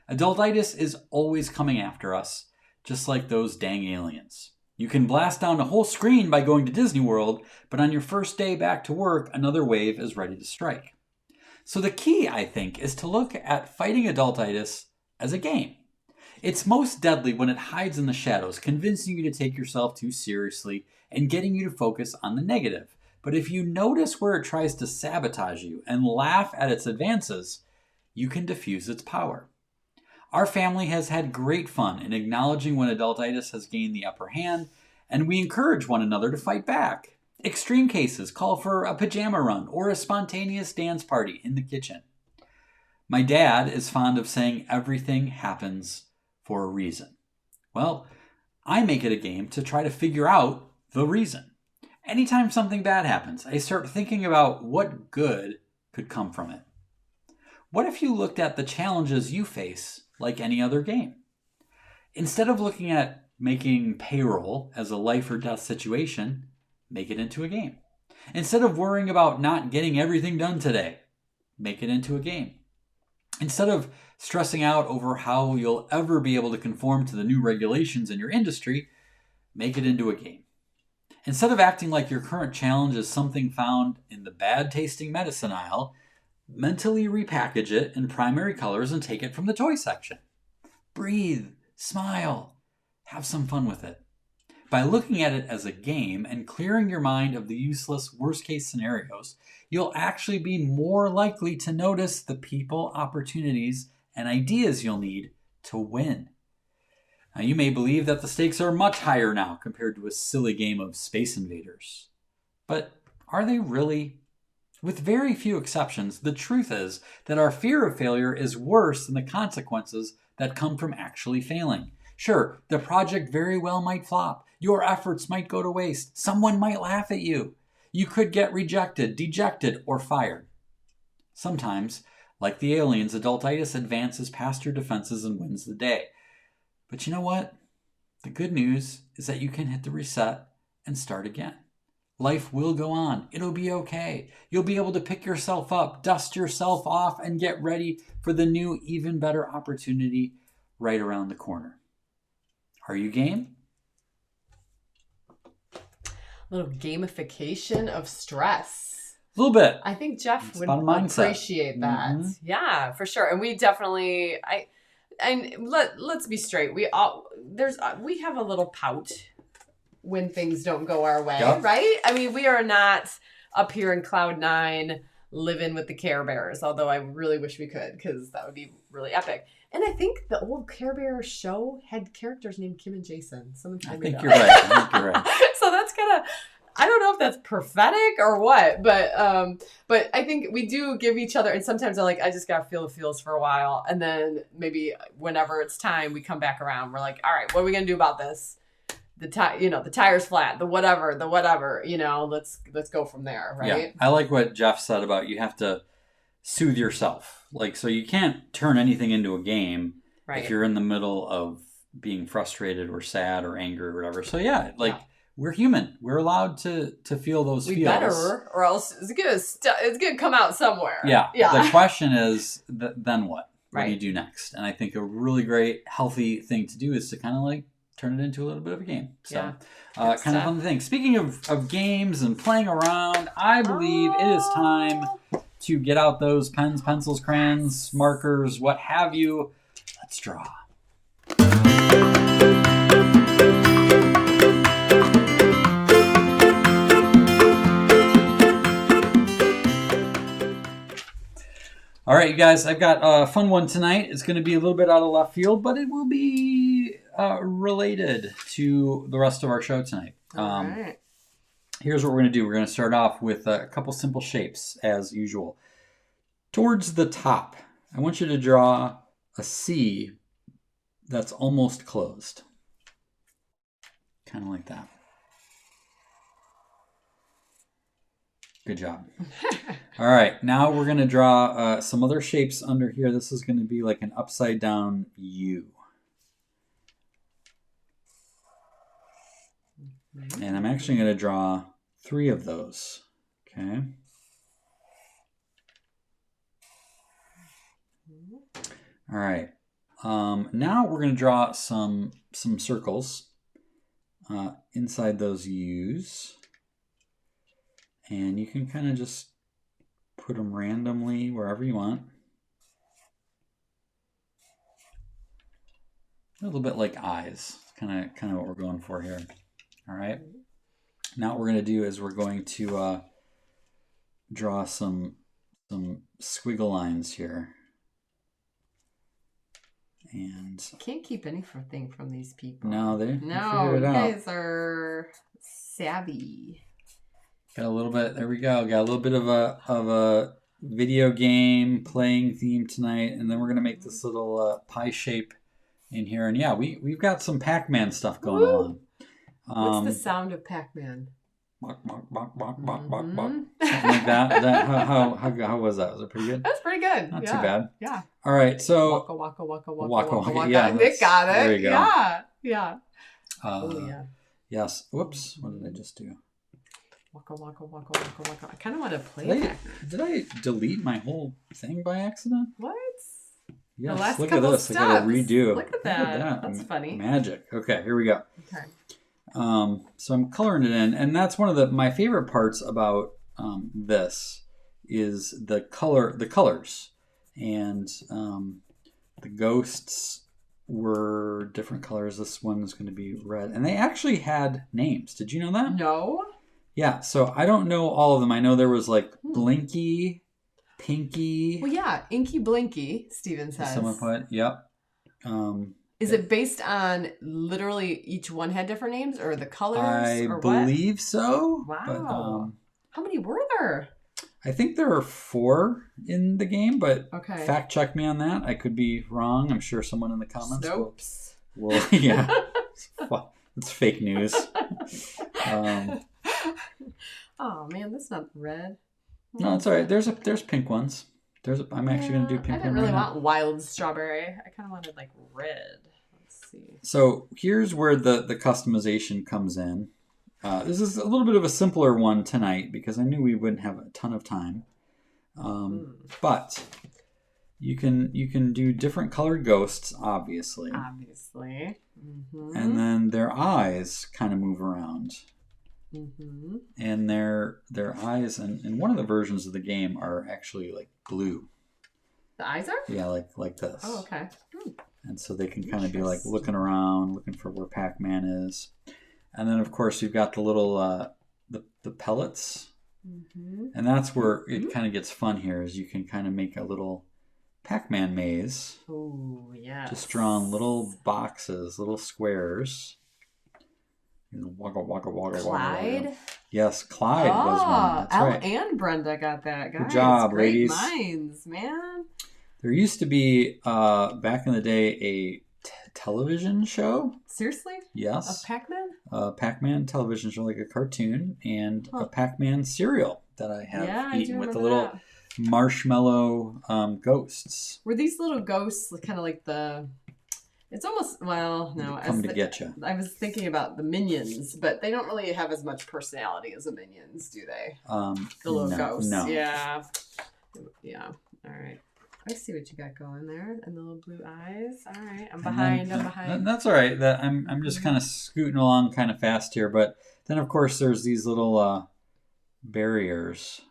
Adultitis is always coming after us, just like those dang aliens. You can blast down a whole screen by going to Disney World, but on your first day back to work, another wave is ready to strike. So the key, I think, is to look at fighting adultitis as a game. It's most deadly when it hides in the shadows, convincing you to take yourself too seriously and getting you to focus on the negative. But if you notice where it tries to sabotage you and laugh at its advances, you can diffuse its power. Our family has had great fun in acknowledging when adultitis has gained the upper hand, and we encourage one another to fight back. Extreme cases call for a pajama run or a spontaneous dance party in the kitchen. My dad is fond of saying everything happens for a reason. Well, I make it a game to try to figure out the reason. Anytime something bad happens, I start thinking about what good could come from it. What if you looked at the challenges you face like any other game? Instead of looking at making payroll as a life or death situation, make it into a game. Instead of worrying about not getting everything done today, make it into a game. Instead of stressing out over how you'll ever be able to conform to the new regulations in your industry, make it into a game. Instead of acting like your current challenge is something found in the bad-tasting medicine aisle, mentally repackage it in primary colors and take it from the toy section. Breathe, smile, have some fun with it. By looking at it as a game and clearing your mind of the useless worst-case scenarios, you'll actually be more likely to notice the people, opportunities, and ideas you'll need to win. Now, you may believe that the stakes are much higher now compared to a silly game of Space Invaders. But are they really? With very few exceptions, the truth is that our fear of failure is worse than the consequences that come from actually failing. Sure, the project very well might flop. Your efforts might go to waste. Someone might laugh at you. You could get rejected, dejected, or fired. Sometimes, like the aliens, adultitis advances past your defenses and wins the day. But you know what? The good news is that you can hit the reset and start again. Life will go on. It'll be okay. You'll be able to pick yourself up, dust yourself off, and get ready for the new, even better opportunity right around the corner. Are you game? A little gamification of stress. A little bit. I think Jeff It's would about a mindset. appreciate that. Mm-hmm. Yeah, for sure. And we definitely, let's be straight. We have a little pout when things don't go our way, Yep. right? I mean, we are not up here in Cloud 9 living with the Care Bears, although I really wish we could, because that would be really epic. And I think the old Care Bears show had characters named Kim and Jason. Someone I told me think that. you're right. I think you're right. So that's kind of, I don't know if that's prophetic or what, but I think we do give each other, and sometimes I just gotta feel the feels for a while, and then maybe whenever it's time, we come back around. We're like, all right, what are we gonna do about this? The tire's flat, the whatever, let's go from there, right? Yeah, I like what Jeff said about you have to soothe yourself. Like, so you can't turn anything into a game Right. if you're in the middle of being frustrated or sad or angry or whatever. So yeah, we're human. We're allowed to feel those We feels. better, or else it's gonna come out somewhere. Yeah. Yeah. The question is, then what? What do you Right. do next? And I think a really great, healthy thing to do is to kind of like turn it into a little bit of a game. So, Yeah. kind of fun thing. Speaking of games and playing around, I believe it is time to get out those pens, pencils, crayons, markers, what have you. Let's draw. All right, you guys, I've got a fun one tonight. It's going to be a little bit out of left field, but it will be related to the rest of our show tonight. All right. Here's what we're going to do. We're going to start off with a couple simple shapes, as usual. Towards the top, I want you to draw a C that's almost closed. Kind of like that. Good job. All right, now we're going to draw some other shapes under here. This is going to be like an upside down U. And I'm actually going to draw 3 of those. Okay. All right. Now we're going to draw some circles inside those U's. And you can kind of just put them randomly wherever you want. A little bit like eyes. Kind of what we're going for here. All right. Now what we're going to do is we're going to draw some squiggle lines here. And Can't keep anything from these people. no, they No, figured you it out. guys are savvy. Got a little bit. There we go. Got a little bit of a video game playing theme tonight, and then we're gonna make this little pie shape in here. And yeah, we've got some Pac-Man stuff going on. What's the sound of Pac-Man? Bok, bok, bok, bok, bok, bok, bok. Something like that. How was that? Was it pretty good? That's pretty good. Not yeah. too bad. Yeah. All right. So Waka waka waka Waka waka waka, waka. yeah, Nick got it. there you go. Yeah. Yeah. Oh yeah. yes. Whoops. What did I just do? Waka waka waka waka waka. I kind of want to play Did I, that. did I delete my whole thing by accident? What? Yes. The last Look at couple this. I got to steps. redo. Look at that. That's funny. Magic. Okay, here we go. Okay. So I'm coloring it in, and that's one of my favorite parts about this is the colors, and the ghosts were different colors. This one is going to be red, and they actually had names. Did you know that? No. Yeah. So I don't know all of them. I know there was like Blinky, Pinky. Well, yeah, Inky Blinky. Steven says. Someone put. Yep. Is it based on literally each one had different names, or the colors? I or believe so. Wow. But, how many were there? I think there are 4 in the game, but Okay. fact check me on that. I could be wrong. I'm sure someone in the comments Snopes. will yeah. It's fake news. Oh man, that's not red. No, it's all right. There's pink ones. I'm actually going to do pink I didn't one really right now. want wild strawberry. I kind of wanted like red. Let's see. So here's where the customization comes in. This is a little bit of a simpler one tonight because I knew we wouldn't have a ton of time. But you can do different colored ghosts, obviously. Obviously. Mm-hmm. And then their eyes kind of move around. Mm-hmm. And their eyes in one of the versions of the game are actually like blue. The eyes are? Yeah, like this. Oh, okay. And so they can kind of be like looking around, looking for where Pac-Man is. And then, of course, you've got the little the pellets. Mm-hmm. And that's where it kind of gets fun here, is you can kind of make a little Pac-Man maze. Oh, yeah. Just drawn little boxes, little squares. Wagga, wagga, wagga, Clyde? wagga. Yes, Clyde was one. That's Elle right. and Brenda got that. Guys, Good job, great ladies. minds, man. There used to be, back in the day, a television show. Seriously? Yes. A Pac-Man? A Pac-Man television show, like a cartoon, and a Pac-Man cereal that I have eaten with the little marshmallow ghosts. Were these little ghosts kind of like the... It's almost, well, no. Come to get you. I was thinking about the Minions, but they don't really have as much personality as the Minions, do they? The little ghosts. No. Yeah. Yeah. All right. I see what you got going there, and the little blue eyes. All right, I'm behind. That's all right. I'm just kind of scooting along kind of fast here, but then of course there's these little barriers.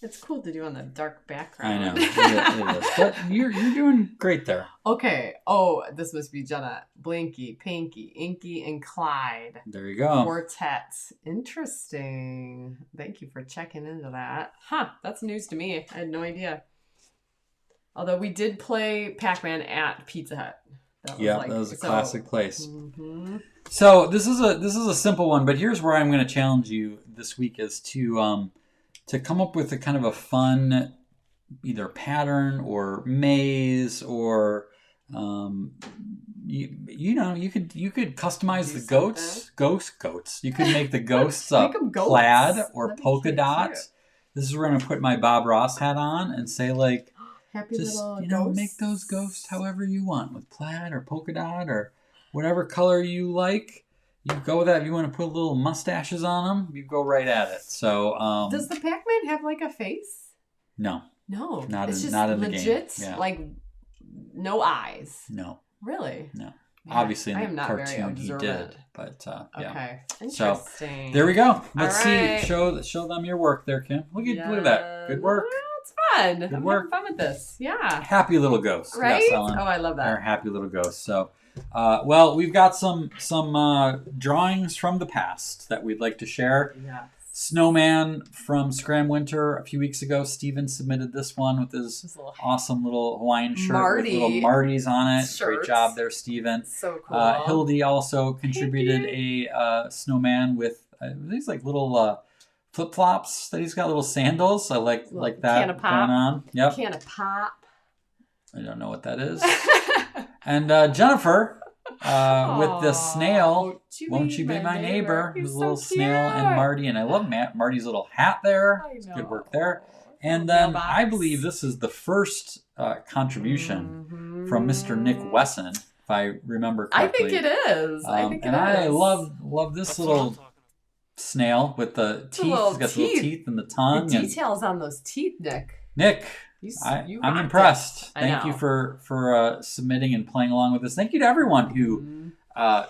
It's cool to do on the dark background. I know it is, but you're doing great there. Okay. Oh, this must be Jenna. Blinky, Pinky, Inky, and Clyde. There you go. Quartet. Interesting. Thank you for checking into that. Huh. That's news to me. I had no idea. Although we did play Pac-Man at Pizza Hut. That was a classic place. Mm-hmm. So this is a simple one, but here's where I'm going to challenge you this week is to come up with a kind of a fun either pattern or maze or you could customize the goats. You could make the ghosts plaid or polka dot. Cute. This is where I'm gonna put my Bob Ross hat on and say like happy just little ghosts. Make those ghosts however you want with plaid or polka dot or whatever color you like. You go with that. If you want to put little mustaches on them, you go right at it. So, does the Pac-Man have like a face? No, not it's just not in legit. The game. Yeah. Like no eyes. No, really. No. Yeah, obviously in I am the not cartoon very he observant. did, but yeah. Okay, interesting. So there we go. Let's right. see. Show them your work there, Kim. Look at that. Good work. Well, it's fun. Good I'm work. having fun with this. Yeah. Happy little ghosts. Right? Yes, Ellen. Oh, I love that. They're happy little ghosts. So, well, we've got some drawings from the past that we'd like to share. Yes. Snowman from Scram Winter a few weeks ago. Steven submitted this one with his awesome little Hawaiian shirt with little Martys on it. Shirts. Great job there, Steven. So cool. Hildy also contributed a snowman with these like little flip-flops that he's got, little sandals. I like that can of pop. going on. Yep. Can of pop. I don't know what that is. And Jennifer with the snail. Won't you be my neighbor? With a little snail and Marty. And I love Marty's little hat there. It's good work there. And then I believe this is the first contribution from Mr. Nick Wesson, if I remember correctly. I think it is. I love this little snail with the teeth. He's got the little teeth and the tongue. The details on those teeth, Nick. Nick, I'm impressed. Thank you for submitting and playing along with this. Thank you to everyone who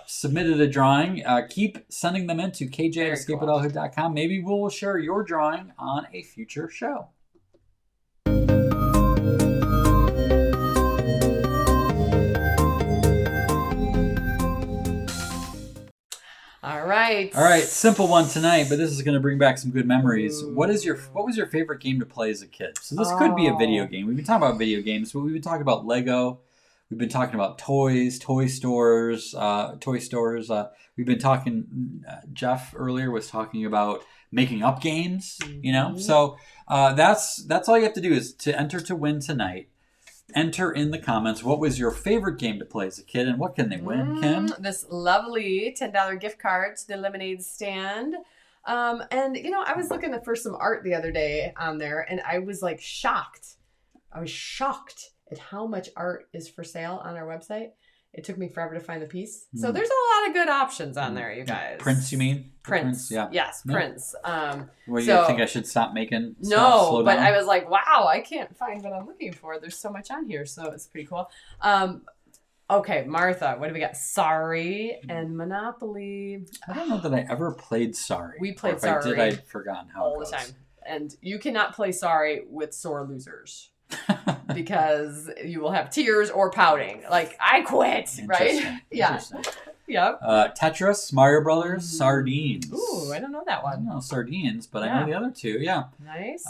submitted a drawing. Keep sending them in to kj@escapeadulthood.com. Maybe we'll share your drawing on a future show. All right, simple one tonight, but this is going to bring back some good memories. Ooh. What was your favorite game to play as a kid? So this could be a video game. We've been talking about video games, but we've been talking about Lego. We've been talking about toys, toy stores. We've been talking. Jeff earlier was talking about making up games. You know, so that's all you have to do is to enter to win tonight. Enter in the comments what was your favorite game to play as a kid and what can they win, Kim? This lovely $10 gift card to the lemonade stand. And, I was looking for some art the other day on there and I was like shocked. I was shocked at how much art is for sale on our website. It took me forever to find the piece. So there's a lot of good options on there, you guys. Prints, you mean? Prints. Yeah. Yes, prints. Well, you think I should stop making stuff? No, Slow but down? I was like, wow, I can't find what I'm looking for. There's so much on here, so it's pretty cool. Okay, Martha, what do we got? Sorry and Monopoly. I don't know that I ever played Sorry. We played if Sorry. I did, I'd forgotten how all it goes. the time. And you cannot play Sorry with sore losers. because you will have tears or pouting. Like, I quit, right? Interesting. Yeah. Interesting. Yep. Tetris, Mario Brothers, Sardines. Ooh, I don't know that I don't one. know sardines, but I know the other two. Yeah. Nice.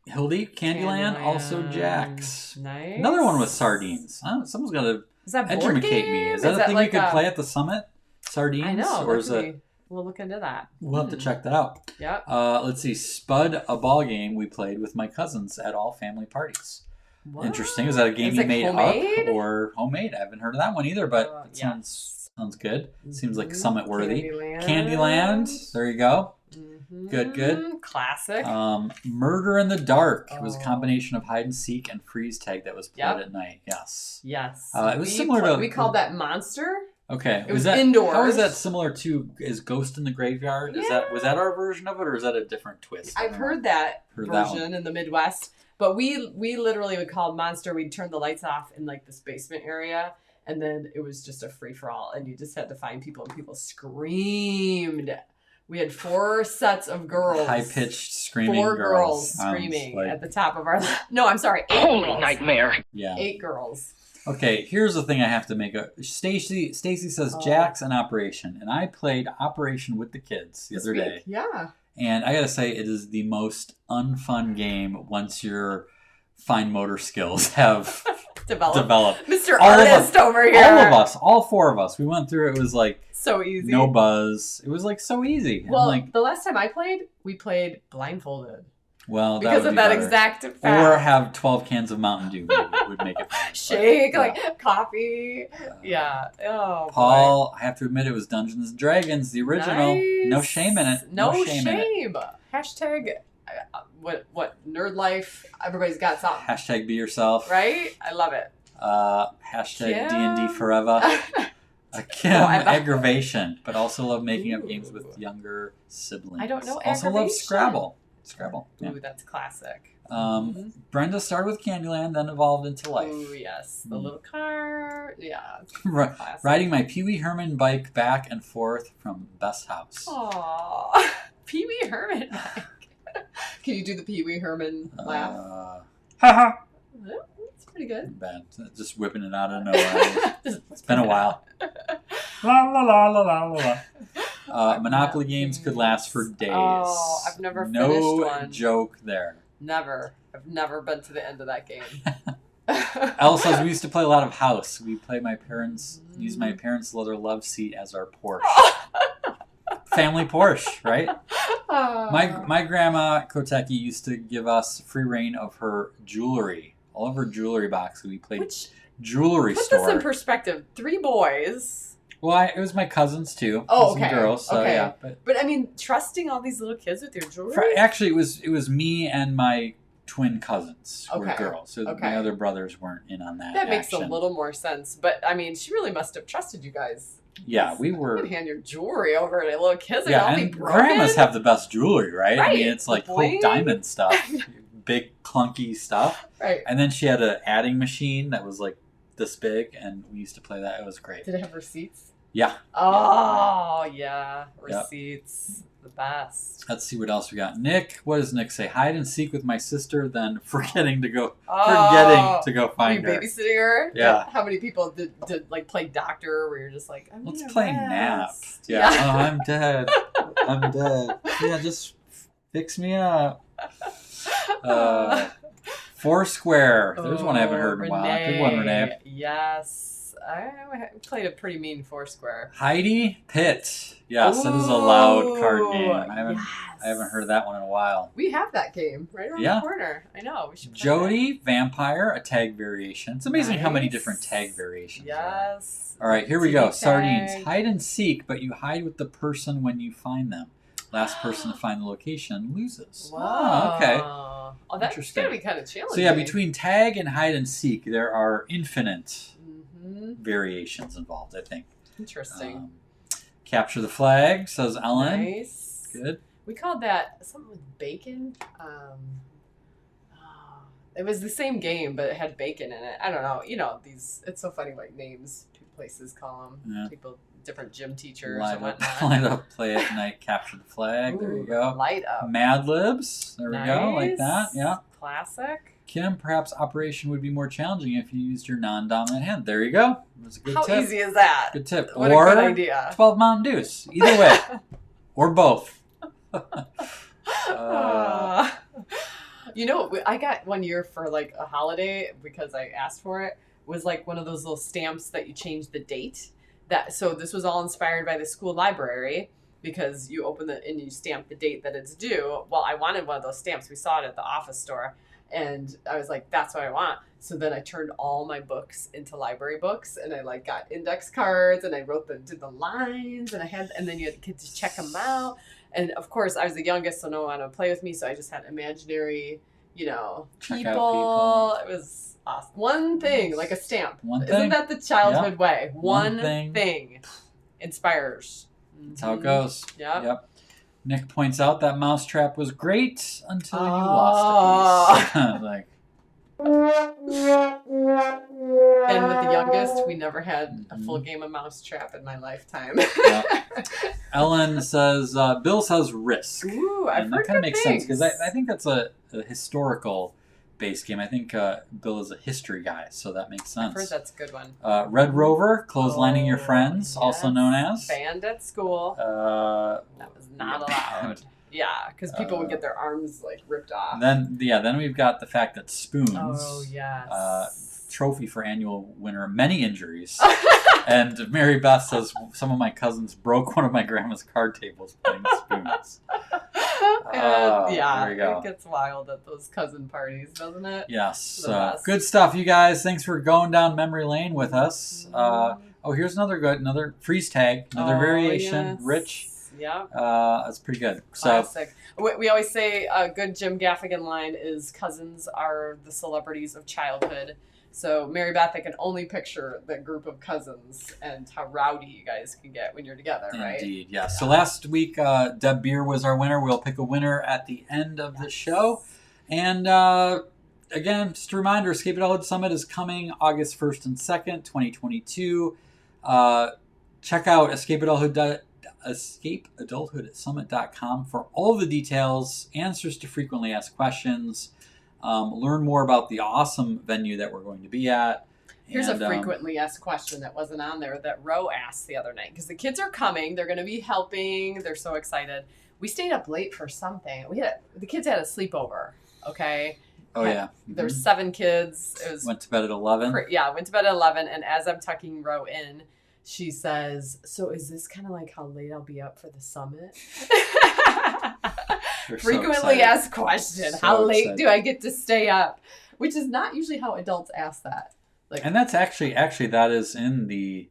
Hildy, Candyland, also Jax. Nice. Another one with sardines. Someone's got to Is that board educate game? me. Is that a thing like you could play at the summit? Sardines? I know. Or is it? We'll look into that. We'll have to check that out. Yep. Let's see. Spud, a ball game we played with my cousins at all family parties. What? Interesting. Is that a game Is you it made homemade? up or homemade? I haven't heard of that one either, but it yes. sounds good. Seems like Mhm. summit worthy. Candyland. Candyland. There you go. Mhm. Good. Classic. Murder in the Dark. It was a Oh. combination of hide and seek and freeze tag that was played Yep. at night. Yes. Yes. It was similar to- We called that Monster. Okay. It was that, indoors. How is that similar to is Ghost in the Graveyard? Was that our version of it, or is that a different twist? I've heard that Heard that version in the Midwest, but we literally would call it Monster. We'd turn the lights off in like this basement area, and then it was just a free for all, and you just had to find people, and people screamed. We had 4 sets of girls, High pitched screaming. 4 girls screaming like, at the top of our. No, I'm sorry, 8 Holy girls. nightmare. Yeah. 8 girls. Okay, here's the thing I have to make a Stacy says Jax and Operation, and I played Operation with the kids the other day. Yeah. And I gotta say it is the most unfun game once your fine motor skills have developed. Mr. All of Artist us- over here. All of us, all 4 of us, we went through it. It was like So easy. no buzz. It was like so easy. Well, I'm like, the last time I played, we played blindfolded. well, Because would of be that better. exact fact. Or have 12 cans of Mountain Dew would make it fun. Shake, But, like coffee. Yeah. Oh, Paul, I have to admit it was Dungeons and Dragons, the original. Nice. No shame in it. No shame in it. Hashtag, what, nerd life. Everybody's got something. Hashtag be yourself. Right? I love it. Hashtag Kim. D&D forever. Kim, aggravation, but also love making up games with younger siblings. I don't know Also love aggravation. Scrabble. Scrabble. Yeah. Ooh, that's classic. Brenda started with Candyland, then evolved into life. Ooh, yes. The little car. Yeah. Classic. Riding my Pee Wee Herman bike back and forth from Best House. Aww. Pee Wee Herman. Can you do the Pee Wee Herman laugh? Haha. That's pretty good. Bad. Just whipping it out of nowhere. It's been a while. La la la la la la la. Monopoly games could last for days. Oh, I've never finished No one. joke there. Never. I've never been to the end of that game. Elle says we used to play a lot of house. We play my parents, use my parents' leather love seat as our Porsche. Family Porsche, right? My grandma Kotecki used to give us free reign of her jewelry. All of her jewelry boxes. We played jewelry Put store. this in perspective. 3 boys. Well, it was my cousins too. Oh, some okay. girls. So Okay. yeah, But I mean, trusting all these little kids with your jewelry. actually, it was me and my twin cousins who were Okay. girls. So Okay. my other brothers weren't in on that. That makes action. a little more sense. But I mean, she really must have trusted you guys. Yeah, we You were. can hand your jewelry over to little kids. Yeah, I'll be and broken. grandmas have the best jewelry, right? I Right. mean, it's like Bling. Hope Diamond stuff, big clunky stuff. Right. And then she had an adding machine that was like this big, and we used to play that. It was great. Did it have receipts? Yeah. Oh, yeah. Receipts. The best. Let's see what else we got. Nick, what does Nick say? Hide and seek with my sister, then forgetting to go Oh. find Are you her. babysitting her? Yeah. How many people did like play doctor where you're just like, I'm Let's gonna play nap. rest? Yeah. Oh, I'm dead. I'm dead. Yeah, just fix me up. Foursquare. There's one I haven't heard in a while. Good one, Renee. Yes. I played a pretty mean Foursquare. Heidi Pitt. Yes, that is a loud card Ooh, game. I haven't heard that one in a while. We have that game right around Yeah. the corner. I know. We should play Jody, Vampire, a tag variation. It's amazing how many Nice. different tag variations that. there are. Yes. All right, here we go. TV Sardines. tag. Hide and seek, but you hide with the person when you find them. Last person to find the location loses. Wow. Oh, okay. Oh, that's Interesting. gonna be kind of challenging. So yeah, between tag and hide and seek, there are infinite Mhm. variations involved, I think. Interesting. Capture the flag, says Ellen. Nice. Good. We called that something with bacon. It was the same game, but it had bacon in it. I don't know. You know, it's so funny what names places call them. Yeah. People different gym teachers Light and up, whatnot. light up, play at night, capture the flag. There you Ooh, go. Light up. Mad Libs. There we go, like that. Nice. Yeah. Classic. Kim, perhaps operation would be more challenging if you used your non-dominant hand. There you go. That's a good How tip. easy is that? Good tip. What or a good idea. 12 Mountain Dews. Either way. Or both. You know, I got one year for like a holiday because I asked for it. Was like one of those little stamps that you change the date. So this was all inspired by the school library because you open it and you stamp the date that it's due. Well, I wanted one of those stamps. We saw it at the office store. And I was like, that's what I want. So then I turned all my books into library books, and I like got index cards, and I did the lines, and then you had kids to check them out. And of course, I was the youngest, so no one would play with me. So I just had imaginary, Check out people. It was awesome. One thing, like a stamp. One Isn't thing. that the childhood way? One One thing inspires. That's how it goes. Yep. Nick points out that mousetrap was great until you lost a piece. Like, and with the youngest, we never had a full game of mousetrap in my lifetime. Ellen says, Bill says risk. Ooh, I've And heard that kind of good makes sense because things. I think that's a historical based game. I think Bill is a history guy, so that makes sense. I've heard that's a good one. Red Rover, clotheslining your Oh, friends, also yes. known as. Banned at school. That was not allowed. Yeah, because people would get their arms like ripped off. Then we've got the fact that spoons. Oh yes. Trophy for annual winner, many injuries. And Mary Beth says some of my cousins broke one of my grandma's card tables playing spoons. Yeah, there we go. it gets wild at those cousin parties, doesn't it? Yes. The best. Good stuff, you guys. Thanks for going down memory lane with us. Here's another freeze tag, another variation. Yes. Rich. Yeah. That's pretty good. Classic. We always say a good Jim Gaffigan line is cousins are the celebrities of childhood. So Mary Beth, I can only picture the group of cousins and how rowdy you guys can get when you're together, right? Indeed, yes. Yeah. So last week, Deb Beer was our winner. We'll pick a winner at the end of the show. And again, just a reminder, Escape Adulthood Summit is coming August 1st and 2nd, 2022. Check out escapeadulthoodsummit.com for all the details, answers to frequently asked questions. Learn more about the awesome venue that we're going to be at. Here's a frequently asked question that wasn't on there that Ro asked the other night. Because the kids are coming. They're going to be helping. They're so excited. We stayed up late for something. The kids had a sleepover, okay? Oh, yeah. There's 7 kids. It was Went to bed at 11. went to bed at 11. And as I'm tucking Ro in, she says, so is this kind of like how late I'll be up for the summit? Frequently asked question. How late do I get to stay up? Which is not usually how adults ask that. And that's actually that is in the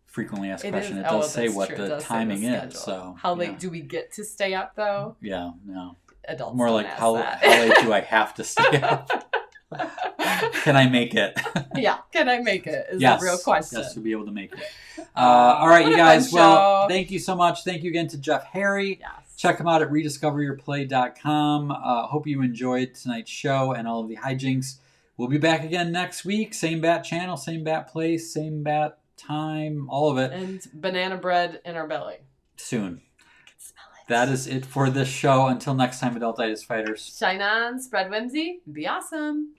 frequently asked question. It does say what the timing is. So how late do we get to stay up though? Yeah, no. Adults more don't like ask how late do I have to stay up? Can I make it? Yeah, can I make it? Is yes, a real question. Yes, to be able to make it. All right, you guys. Well, show. Thank you so much. Thank you again to Jeff Harry. Yes. Check him out at rediscoveryourplay.com. Hope you enjoyed tonight's show and all of the hijinks. We'll be back again next week. Same bat channel, same bat place, same bat time, all of it. And banana bread in our belly. Soon. I can smell it. That is it for this show. Until next time, Adultitis Fighters. Shine on, spread whimsy, be awesome.